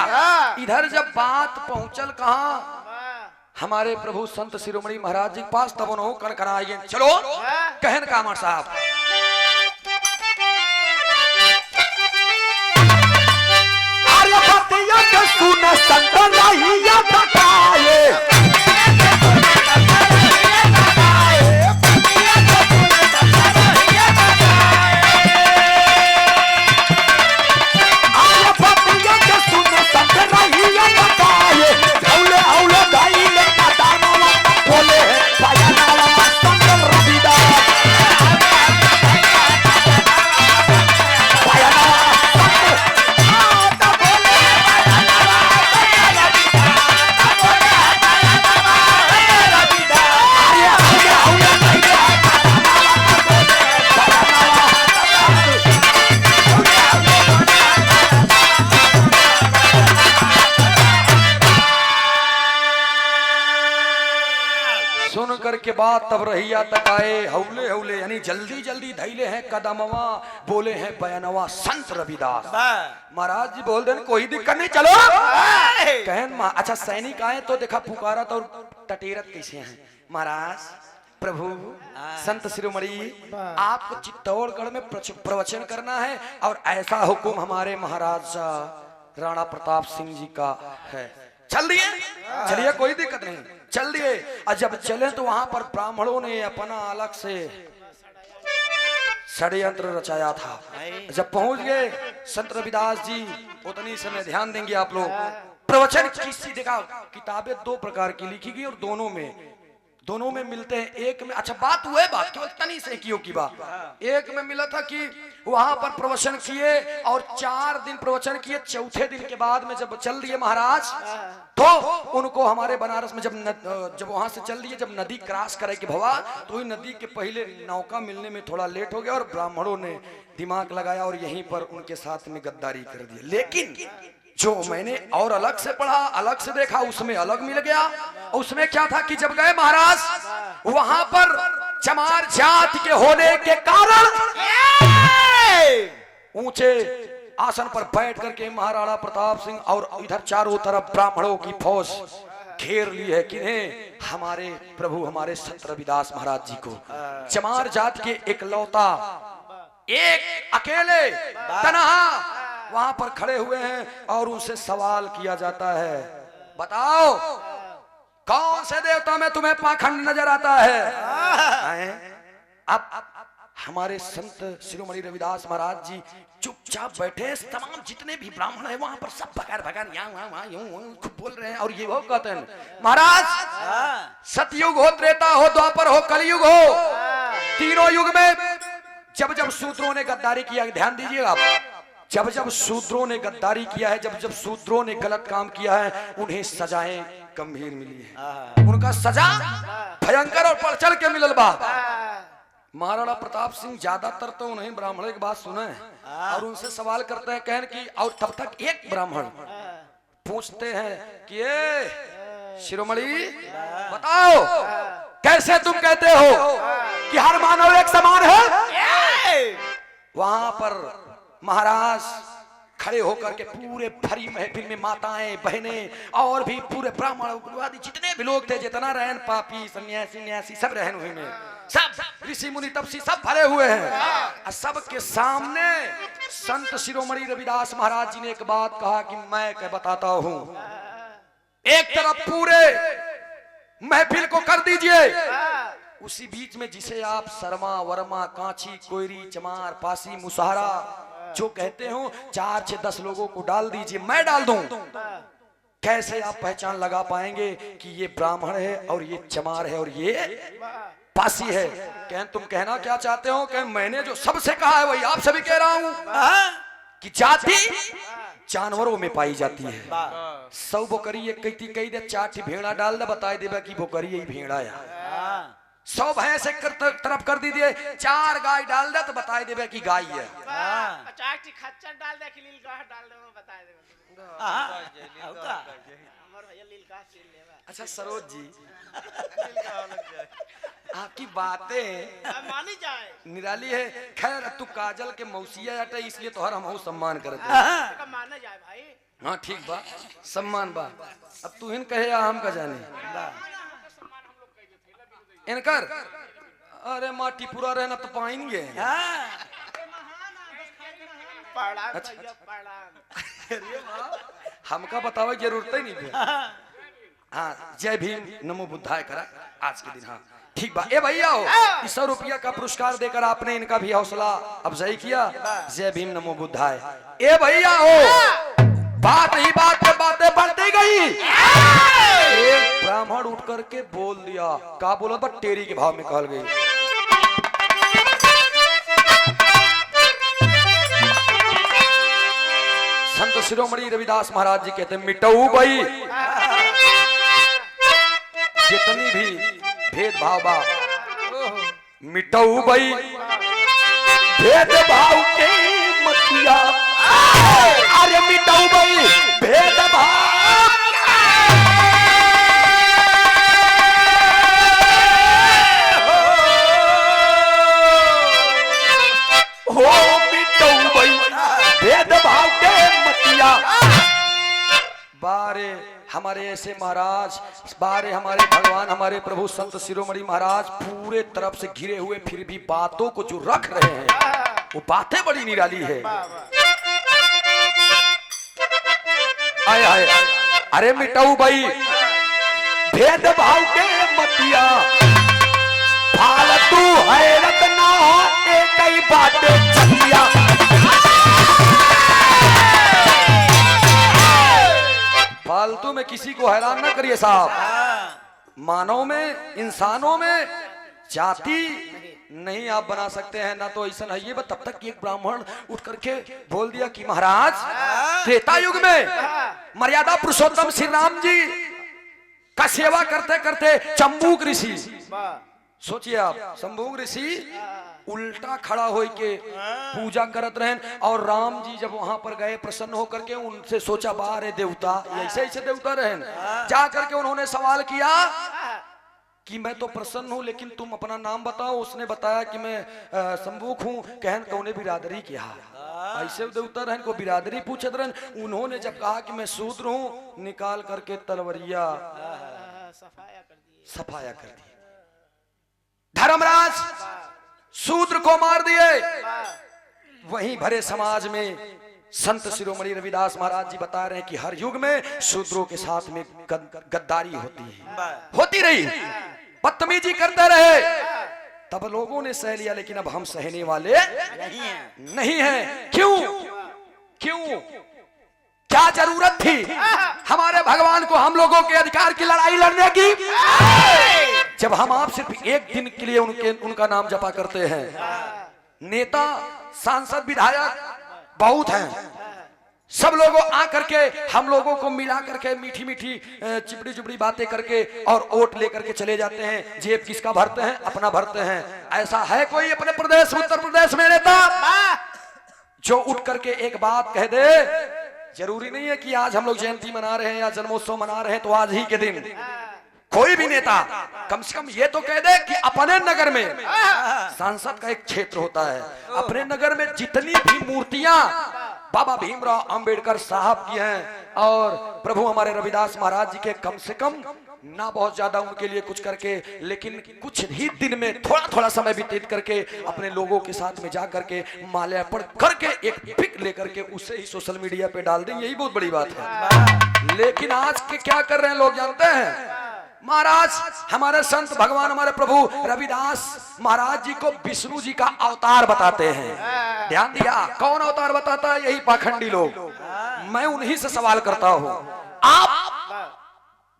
इधर जब बात पहुंचल कहा हमारे प्रभु संत शिरोमणि महाराज जी के पास, तब उन्होंने कण कराइए चलो कहन का मार साहब सुन संत नहीं बताए के बाद तब रहिया तकाए हौले हौले यानी जल्दी जल्दी धैले हैं कदमवा, बोले हैं बयानवा संत रविदास महाराज जी। बोल देन कोई दिक्कत नहीं चलो कहन अच्छा सैनिक आए तो देखा पुकारा तो टटेरत कैसे हैं महाराज प्रभु संत शिरोमणि आपको चित्तौड़गढ़ में प्रवचन करना है और ऐसा हुक्म हमारे महाराजा राणा प्रताप सिंह जी का है। चल दिए, चलिए कोई दिक्कत नहीं, चल दिए। और जब चले तो वहां पर ब्राह्मणों ने अपना अलग से षड्यंत्र रचाया था। जब पहुंच गए संत रविदास जी, उतनी समय ध्यान देंगे आप लोग। प्रवचन किसी देखा, किताबें दो प्रकार की लिखी गई और दोनों में मिलते हैं। एक में अच्छा बात हुआ है, बात केवल तनी से कियो की बात। एक में मिला था कि वहां पर प्रवचन किए और 4 दिन प्रवचन किए। चौथे दिन के बाद में जब चल दिए महाराज, तो उनको हमारे बनारस में जब वहां से चल दिए, जब नदी क्रॉस करे के भवा, तो नदी के पहले नौका मिलने में थोड़ा लेट हो गया और ब्राह्मणों ने दिमाग लगाया और यहीं पर उनके साथ में गद्दारी कर दी। लेकिन जो मैंने और अलग से पढ़ा, अलग से देखा, उसमें अलग मिल गया। उसमें क्या था कि जब गए महाराज, वहां पर चमार जात के होने के कारण ऊंचे आसन पर बैठ करके महाराणा प्रताप सिंह और इधर चारों तरफ ब्राह्मणों की फौज घेर ली है। किन्हें? हमारे प्रभु हमारे संत रविदास महाराज जी को। चमार जात के एकलौता, एक अकेले तनहा वहां पर खड़े हुए हैं और उनसे सवाल किया जाता है, बताओ कौन से देवता में तुम्हें पाखंड नजर आता है? अब हमारे संत शिरोमणि रविदास महाराज जी चुपचाप बैठे। तमाम जितने भी ब्राह्मण है वहां पर सब भगार यहाँ यूं खूब बोल रहे हैं। और ये वो कहते हैं, महाराज सतयुग हो, त्रेता हो, द्वापर हो, कलयुग हो, तीनों युग में जब जब शूद्रों ने गद्दारी किया, ध्यान दीजिएगा आप, जब जब शूद्रों ने गद्दारी किया है, जब जब शूद्रों ने गलत काम किया है, उन्हें सजाएं गंभीर मिली है। उनका सजा भयंकर और बढ़ चढ़ के मिलल बा। महाराणा प्रताप सिंह ज्यादातर तो उन्हें ब्राह्मणों की बात सुने और उनसे सवाल करते हैं, कहन की। और तब तक एक ब्राह्मण पूछते हैं कि ये शिरोमणि बताओ, कैसे तुम कहते हो कि हर मानव एक समान है? वहां पर महाराज खड़े होकर के पूरे भरी महफिल में माताएं, बहनें और भी पूरे ब्राह्मण गुरुवादी जितने भी लोग थे, जितना रहन पापी सन्यासी न्यासी सब रहन हुए में, सब ऋषि मुनि तपसी सब भरे हुए हैं। सबके सामने संत शिरोमणि रविदास महाराज जी ने एक बात कहा कि मैं क्या बताता हूं। एक तरफ पूरे महफिल को कर दीजिए, उसी बीच में जिसे आप शर्मा, वर्मा, कांची, कोयरी, चमार, पासी, मुसहरा जो कहते हो, 4 से 10 लोगों को डाल दीजिए, मैं डाल दूं। कैसे आप पहचान लगा पाएंगे कि ये ब्राह्मण है और ये चमार है और ये पासी है? तुम कहना क्या चाहते हो? मैंने जो सबसे कहा है वही आप सभी कह रहा हूं कि जाति जानवरों में पाई जाती है। 100 बोकरी एक कही दे, 4 भेड़ा डाल दे, बताए देगा कि बोकरी यही भेड़ा है। 100 भैंस एक तरफ कर दीजिए, 4 गाय डाल दे तो बताए देवे कि गाय है। खच्चर डाल दे कि लील गाह डाल दे, वो बताए देवे। अच्छा सरोज जी, आपकी बातें मानी जाए निराली है। खैर तू काजल के मौसिया हटे, इसलिए तोहर हम सम्मान करते हैं। माना जाए भाई। हाँ ठीक बा, सम्मान बा। अब तू हिन कहे या हम का जाने इनकर? अरे माटी पूरा रहना तो पाएंगे। अच्छा, हमका बतावे जरूरत ही नहीं। हाँ जय भीम नमो बुद्धाय करा आज के दिन। हाँ ठीक बा। ए भैया हो, 100 रुपया का पुरस्कार देकर आपने इनका भी हौसला अफजाई किया। जय भीम नमो बुद्धाय। ए भैया हो, बात ही बात पे बातें बढ़ती गई। एक ब्राह्मण उठ करके बोल दिया, का बोला? बट टेरी के भाव में कहल गई। संत शिरोमणि रविदास महाराज जी कहते, मिटऊ भाई जितनी भी भेदभाव बा, मिटऊ भाई भेदभाव के मतिया। अरे मिटाऊ भाई भेदभाव, हो मिटाऊ भाई भेदभाव के मतिया। बारे हमारे ऐसे महाराज, बारे हमारे भगवान, हमारे प्रभु संत शिरोमणि महाराज पूरे तरफ से घिरे हुए, फिर भी बातों को जो रख रहे हैं वो बातें बड़ी निराली है। आए आए, अरे मिटाऊ भाई भेदभाव के मतिया, फालतू हैरत ना हो एक ही बातें चलिया। फालतू में किसी को हैरान ना करिए साहब। मानव में, इंसानों में जाति नहीं आप बना सकते हैं, ना तो ऐसा है ये। तब तक एक ब्राह्मण उठ करके बोल दिया कि महाराज त्रेता युग में मर्यादा पुरुषोत्तम श्री राम जी का सेवा करते करते चंबूक ऋषि, सोचिए आप, शंभुक ऋषि उल्टा खड़ा हो के पूजा करत रहे, और राम जी जब वहां पर गए प्रसन्न होकर के उनसे सोचा बारे देवता, ऐसे ऐसे देवता रहे, जा करके उन्होंने सवाल किया कि मैं तो प्रसन्न हूं लेकिन तुम अपना नाम बताओ। उसने बताया कि मैं शंभुक हूं। कहन कौने बिरादरी किया, ऐसे देवता रहन को बिरादरी पूछत रहन। उन्होंने जब कहा कि मैं शूद्र हूं, निकाल करके तलवरिया सफाया कर दी। धर्मराज शूद्र को मार दिए। वहीं भरे समाज में संत शिरोमणि रविदास महाराज जी बता रहे हैं कि हर युग में शूद्रों के साथ में गद्दारी होती है, होती रही, बदतमीजी करते रहे। तब लोगों ने सह लिया, लेकिन अब हम सहने वाले नहीं हैं। क्यों क्यों, क्या जरूरत थी हमारे भगवान को हम लोगों के अधिकार की लड़ाई लड़ने की, जब हम आप सिर्फ एक दिन के लिए उनका नाम जपा करते हैं। नेता, सांसद, विधायक बहुत हैं, सब लोगों आकर के हम लोगों को मिला करके मीठी मीठी चिपड़ी चिपड़ी बातें करके और वोट लेकर के चले जाते हैं। जेब किसका भरते हैं? अपना भरते हैं। ऐसा है कोई अपने प्रदेश, उत्तर प्रदेश में नेता जो उठ करके एक बात कह दे? जरूरी नहीं है कि आज हम लोग जयंती मना रहे हैं या जन्मोत्सव मना रहे हैं तो आज ही के दिन कोई भी नेता कम से कम ये तो कह दे कि अपने नगर में, सांसद का एक क्षेत्र होता है, अपने नगर में जितनी भी मूर्तियां बाबा भीमराव अंबेडकर साहब की हैं और प्रभु हमारे रविदास महाराज जी के, कम से कम ना बहुत ज्यादा उनके लिए कुछ करके, लेकिन कुछ ही दिन में थोड़ा थोड़ा समय व्यतीत करके अपने लोगों के साथ में जा करके माल्यार्पण करके एक पिक लेकर के उसे ही सोशल मीडिया पे डाल दें, यही बहुत बड़ी बात है। लेकिन आज के क्या कर रहे हैं लोग जानते हैं? महाराज हमारे संत भगवान हमारे प्रभु रविदास महाराज जी को विष्णु जी का अवतार बताते हैं। ध्यान दिया, कौन अवतार बताता है? यही पाखंडी लोग। मैं उन्हीं से सवाल करता हूं, आप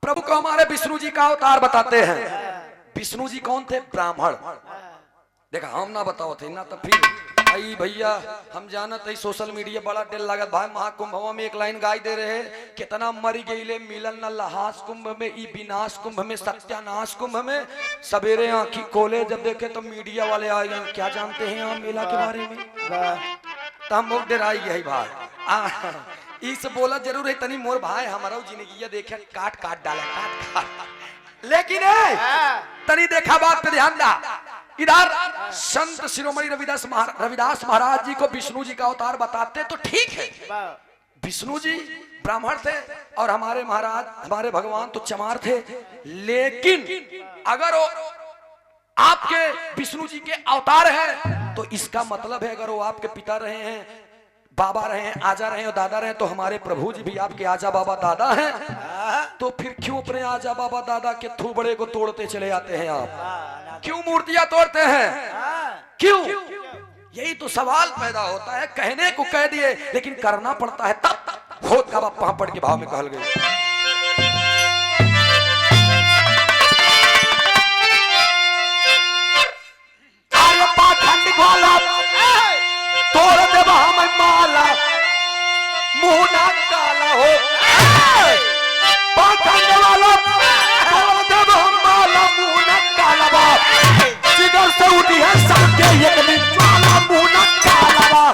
प्रभु को हमारे विष्णु जी का अवतार बताते हैं। विष्णु जी कौन थे? ब्राह्मण। देखा, हम ना बताओ थे ना, तो फिर आई भैया हम जानत है सोशल मीडिया बड़ा डेल लागत भाई। महाकुंभ में एक लाइन गाय दे रहे, कितना मरी गईले मिलन न लहास कुंभ में, ई विनाश कुंभ में, सत्यानाश कुंभ में। सवेरे आंखी खोले जब देखे तो मीडिया वाले आए, क्या जानते हैं आप मेला के बारे में? तो हम लोग डराई यही भाई इस बोला जरूर है तनी मोर भाई हमारा जिंदगी देखे काट काट डाला, काट काट, लेकिन तनी देखा बात पे ध्यान दा। इधर संत शिरोमणि रविदास महाराज जी को विष्णु जी का अवतार बताते तो ठीक है, विष्णु जी ब्राह्मण थे और हमारे महाराज हमारे भगवान तो चमार थे। लेकिन अगर वो आपके विष्णु जी के अवतार हैं तो इसका मतलब है अगर वो आपके पिता रहे हैं, बाबा रहे हैं, आजा रहे हैं और दादा रहे हैं, तो हमारे प्रभु जी भी आपके आजा बाबा दादा हैं। तो फिर क्यों अपने आजा बाबा दादा के थूबड़े को तोड़ते चले आते हैं आप? क्यों मूर्तियां तोड़ते हैं? क्यों? यही तो सवाल पैदा होता है। कहने को कह दिए लेकिन करना पड़ता है तब होत का बाप पढ़ के भाव में कहल गए। तोड़ देवा हमें माला मुंह ना काला हो, पाखंड वाला तोड़ देवा हम माला मुंह ना काला बा, जिधर से उठी है सबके एक दिन ज्वाला मुंह ना काला बा।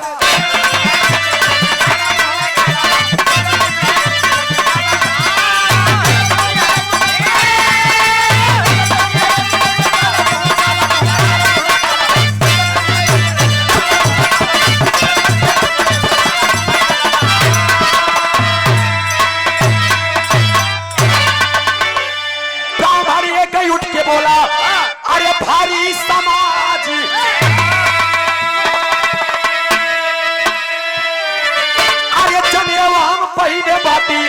पहने बाटी।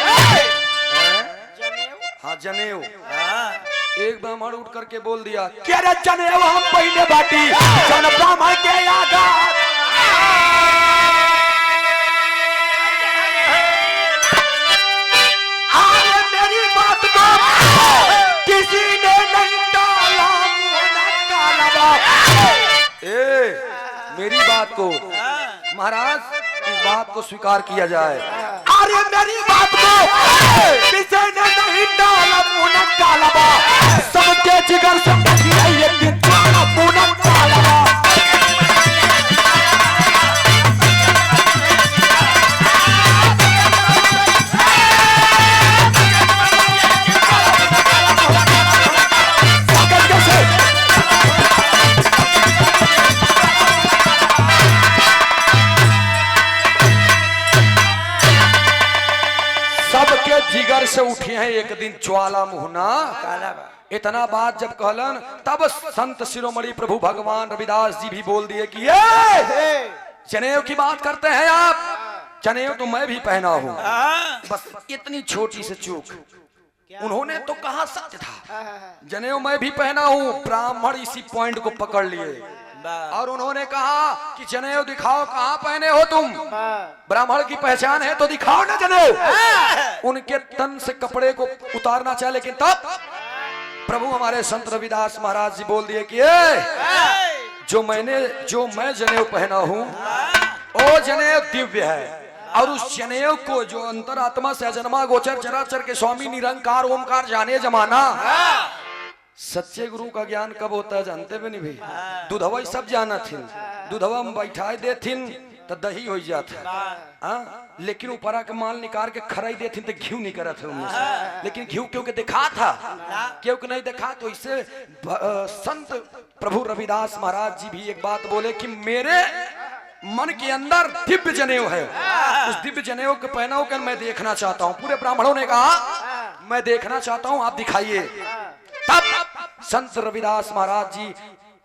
जनेऊ हाँ जनेऊ। हाँ एक ब्राह्मण उठ करके बोल दिया क्या रे जनेऊ हम पहने बाटी जन ब्राह्मण के आगा। अरे मेरी बात को किसी ने नहीं टाला मुंह न काला। मेरी बात को महाराज इस बात को स्वीकार किया जाए। अरे मेरी बात को किसी ने नहीं डाला मुंह न काला। सबके जिगर से बची है ये कितना मुंह न काला। सबके जिगर से उठी है एक दिन ज्वाला मुहना। काला बा। इतना बात जब कहलन तब संत शिरोमणि प्रभु भगवान रविदास जी भी बोल दिए कि ये जनेऊ की बात करते हैं आप। जनेऊ तो मैं भी पहना हूँ। हाँ बस इतनी छोटी से चूक। उन्होंने तो कहा सत्य था। जनेऊ मैं भी पहना हूँ। ब्राह्मण इसी पॉइंट को पकड़ लिए और उन्होंने कहा कि जनेऊ दिखाओ कहाँ पहने हो तुम। ब्राह्मण की पहचान है तो दिखाओ ना जनेऊ। उनके तन से कपड़े को उतारना चाहे लेकिन तब प्रभु हमारे संत रविदास महाराज जी बोल दिए कि जो मैं जनेऊ पहना हूँ वो जनेऊ दिव्य है। और उस जनेऊ को जो अंतरात्मा से अजन्मा गोचर चराचर के स्वामी निरंकार ओमकार जाने जमाना। सच्चे गुरु का ज्ञान कब होता है जानते भी नहीं भाई। दूधवा सब जाना थी। दूधवा में बैठाए दे थिन तो दही हो जाता। लेकिन ऊपरा के माल निकाल के खराई दे थिन तो घी नहीं करत है उनमें। लेकिन घी क्योंकि दिखा था क्योंकि नहीं दिखा तो इससे संत प्रभु रविदास महाराज जी भी एक बात बोले कि मेरे मन के अंदर दिव्य जनेऊ है। उस दिव्य जनेऊ के पहनाव कर मैं देखना चाहता हूँ। पूरे ब्राह्मणों ने कहा मैं देखना चाहता हूँ आप दिखाइए। तब संत रविदास महाराज जी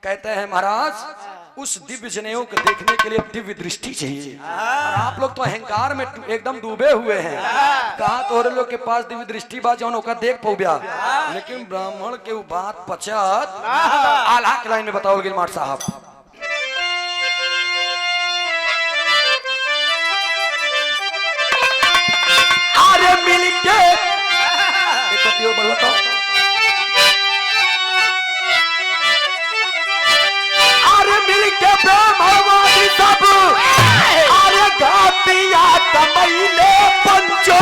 कहते हैं महाराज उस दिव्य जनेऊ को देखने के लिए दिव्य दृष्टि चाहिए। और आप लोग तो अहंकार में एकदम डूबे हुए हैं। कहा तो लोग के पास दिव्य दृष्टि बा जौन ओका देख पौबिया। लेकिन ब्राह्मण के बात पचत आल्हा के लाइन में बताओ गिरमार साहब। अरे मिलके एक पतियों बढ़ता मिलके ब्रह्मवादी सब अरे गातिया कमैले पंचो।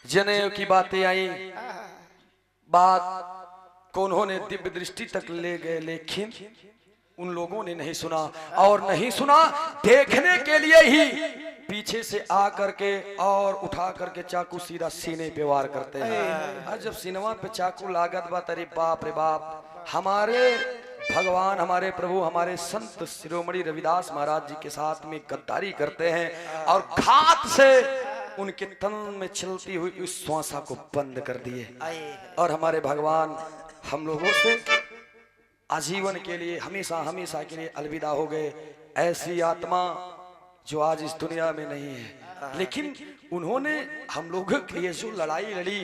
जनेऊ की बातें आई। बात को उन्होंने दिव्य दृष्टि तक ले गए लेकिन उन लोगों ने नहीं सुना। और नहीं सुना देखने के लिए ही पीछे से आ करके और उठा करके चाकू सीधा सीने पे वार करते हैं। और जब सीनवा पे चाकू लागत बा तरी बाप रे बाप हमारे भगवान, हमारे प्रभु, हमारे संत शिरोमणि रविदास महाराज जी के साथ में गद्दारी करते हैं और घात से उनके तन में चलती हुई उस श्वासा को बंद कर दिए और हमारे भगवान हम लोगों से आजीवन के लिए हमेशा हमेशा के लिए अलविदा हो गए। ऐसी आत्मा जो आज इस दुनिया में नहीं है, लेकिन उन्होंने हम लोगों के लिए जो लड़ाई लड़ी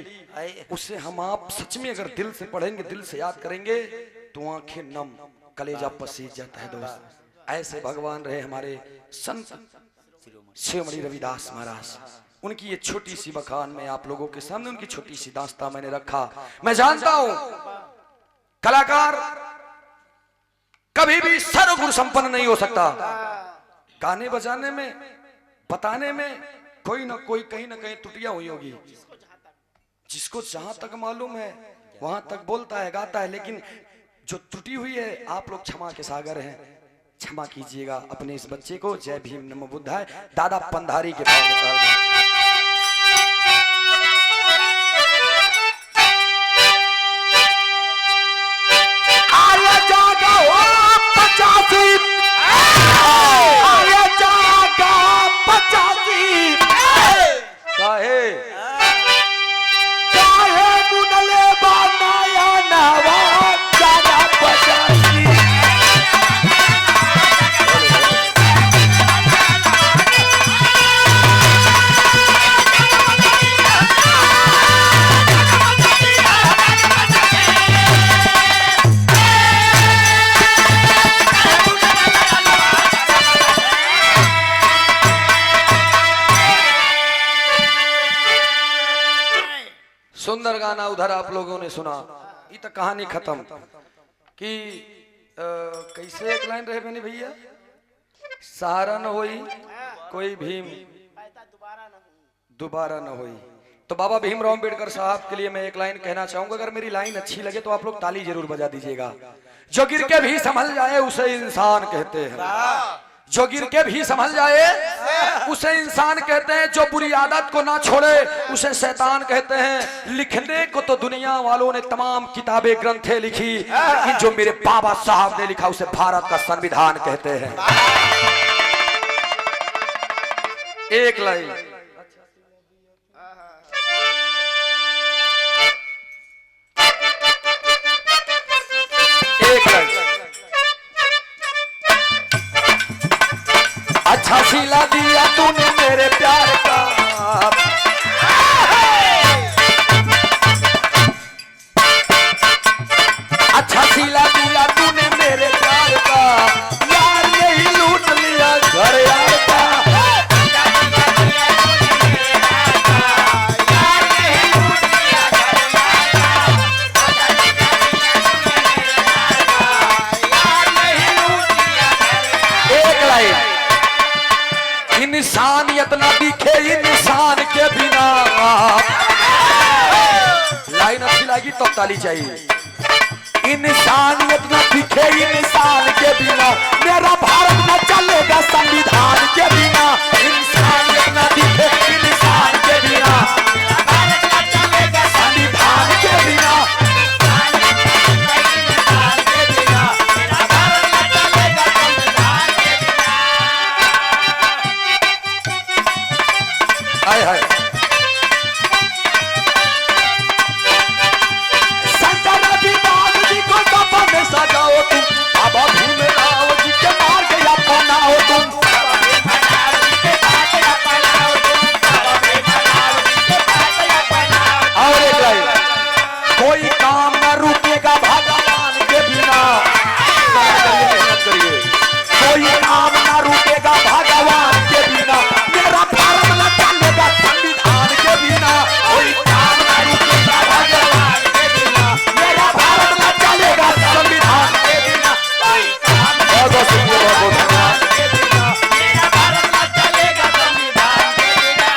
उसे हम आप सच में अगर दिल से पढ़ेंगे, दिल से याद करेंगे तो आंखें नम, कलेजा पसीज जाता है दोस्त। ऐसे भगवान रहे हमारे संत शिरोमणि रविदास महाराज। उनकी ये छोटी सी बखान में आप लोगों के सामने उनकी छोटी सी दास्तां मैंने रखा। मैं जानता हूं कलाकार कभी भी सर्वगुण संपन्न नहीं हो सकता। गाने बजाने में, बताने में कोई ना कोई कहीं ना कहीं त्रुटियां हुई होगी। जिसको जहां तक मालूम है वहां तक बोलता है, गाता है, लेकिन जो त्रुटि हुई है आप लोग क्षमा के सागर हैं, क्षमा कीजिएगा अपने इस बच्चे को। जय भीम नमो बुद्धाय। दादा पंधारी के पास सुंदर गाना उधर आप लोगों ने सुना। ये तो कहानी खत्म कि कैसे एक लाइन रहे मैंने भैया, सहारा न होई कोई भीम दोबारा न होई। तो बाबा भीमराव अम्बेडकर साहब के लिए मैं एक लाइन कहना चाहूंगा। अगर मेरी लाइन अच्छी लगे तो आप लोग ताली जरूर बजा दीजिएगा। जो गिर के भी संभल जाए उसे इंसान कहते हैं। जो गिर के भी संभल जाए उसे इंसान कहते हैं। जो बुरी आदत को ना छोड़े उसे शैतान कहते हैं। लिखने को तो दुनिया वालों ने तमाम किताबें ग्रंथें लिखी, लेकिन जो मेरे बाबा साहब ने लिखा उसे भारत का संविधान कहते हैं। एक लाइन अच्छा सिला दिया तूने मेरे प्यार का, अच्छा सिला दिया तूने मेरे प्यार का, यार यही लूट लिया घर यार का। इंसानियत ना दिखे इंसान के बिना। लाइन अच्छी लगी तो ताली चाहिए। इंसानियत ना दिखे इंसान के बिना, मेरा भारत न चलेगा संविधान के बिना। इंसानियत ना दिखे इंसान के बिना, मेरा भारत न चलेगा संविधान के बिना। कोई काम न रुकेगा भगवान के बिना। कोई काम न रुकेगा भगवान के बिना, मेरा भारत न चलेगा संविधान के बिना। कोई काम न रुकेगा भगवान के बिना, मेरा भारत न चलेगा संविधान के बिना। कोई काम न रुकेगा भगवान के बिना, मेरा भारत न चलेगा संविधान के बिना।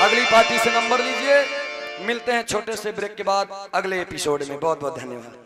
अगली पार्टी से नंबर लीजिए। मिलते हैं छोटे से ब्रेक के बाद अगले एपिसोड में। बहुत बहुत धन्यवाद।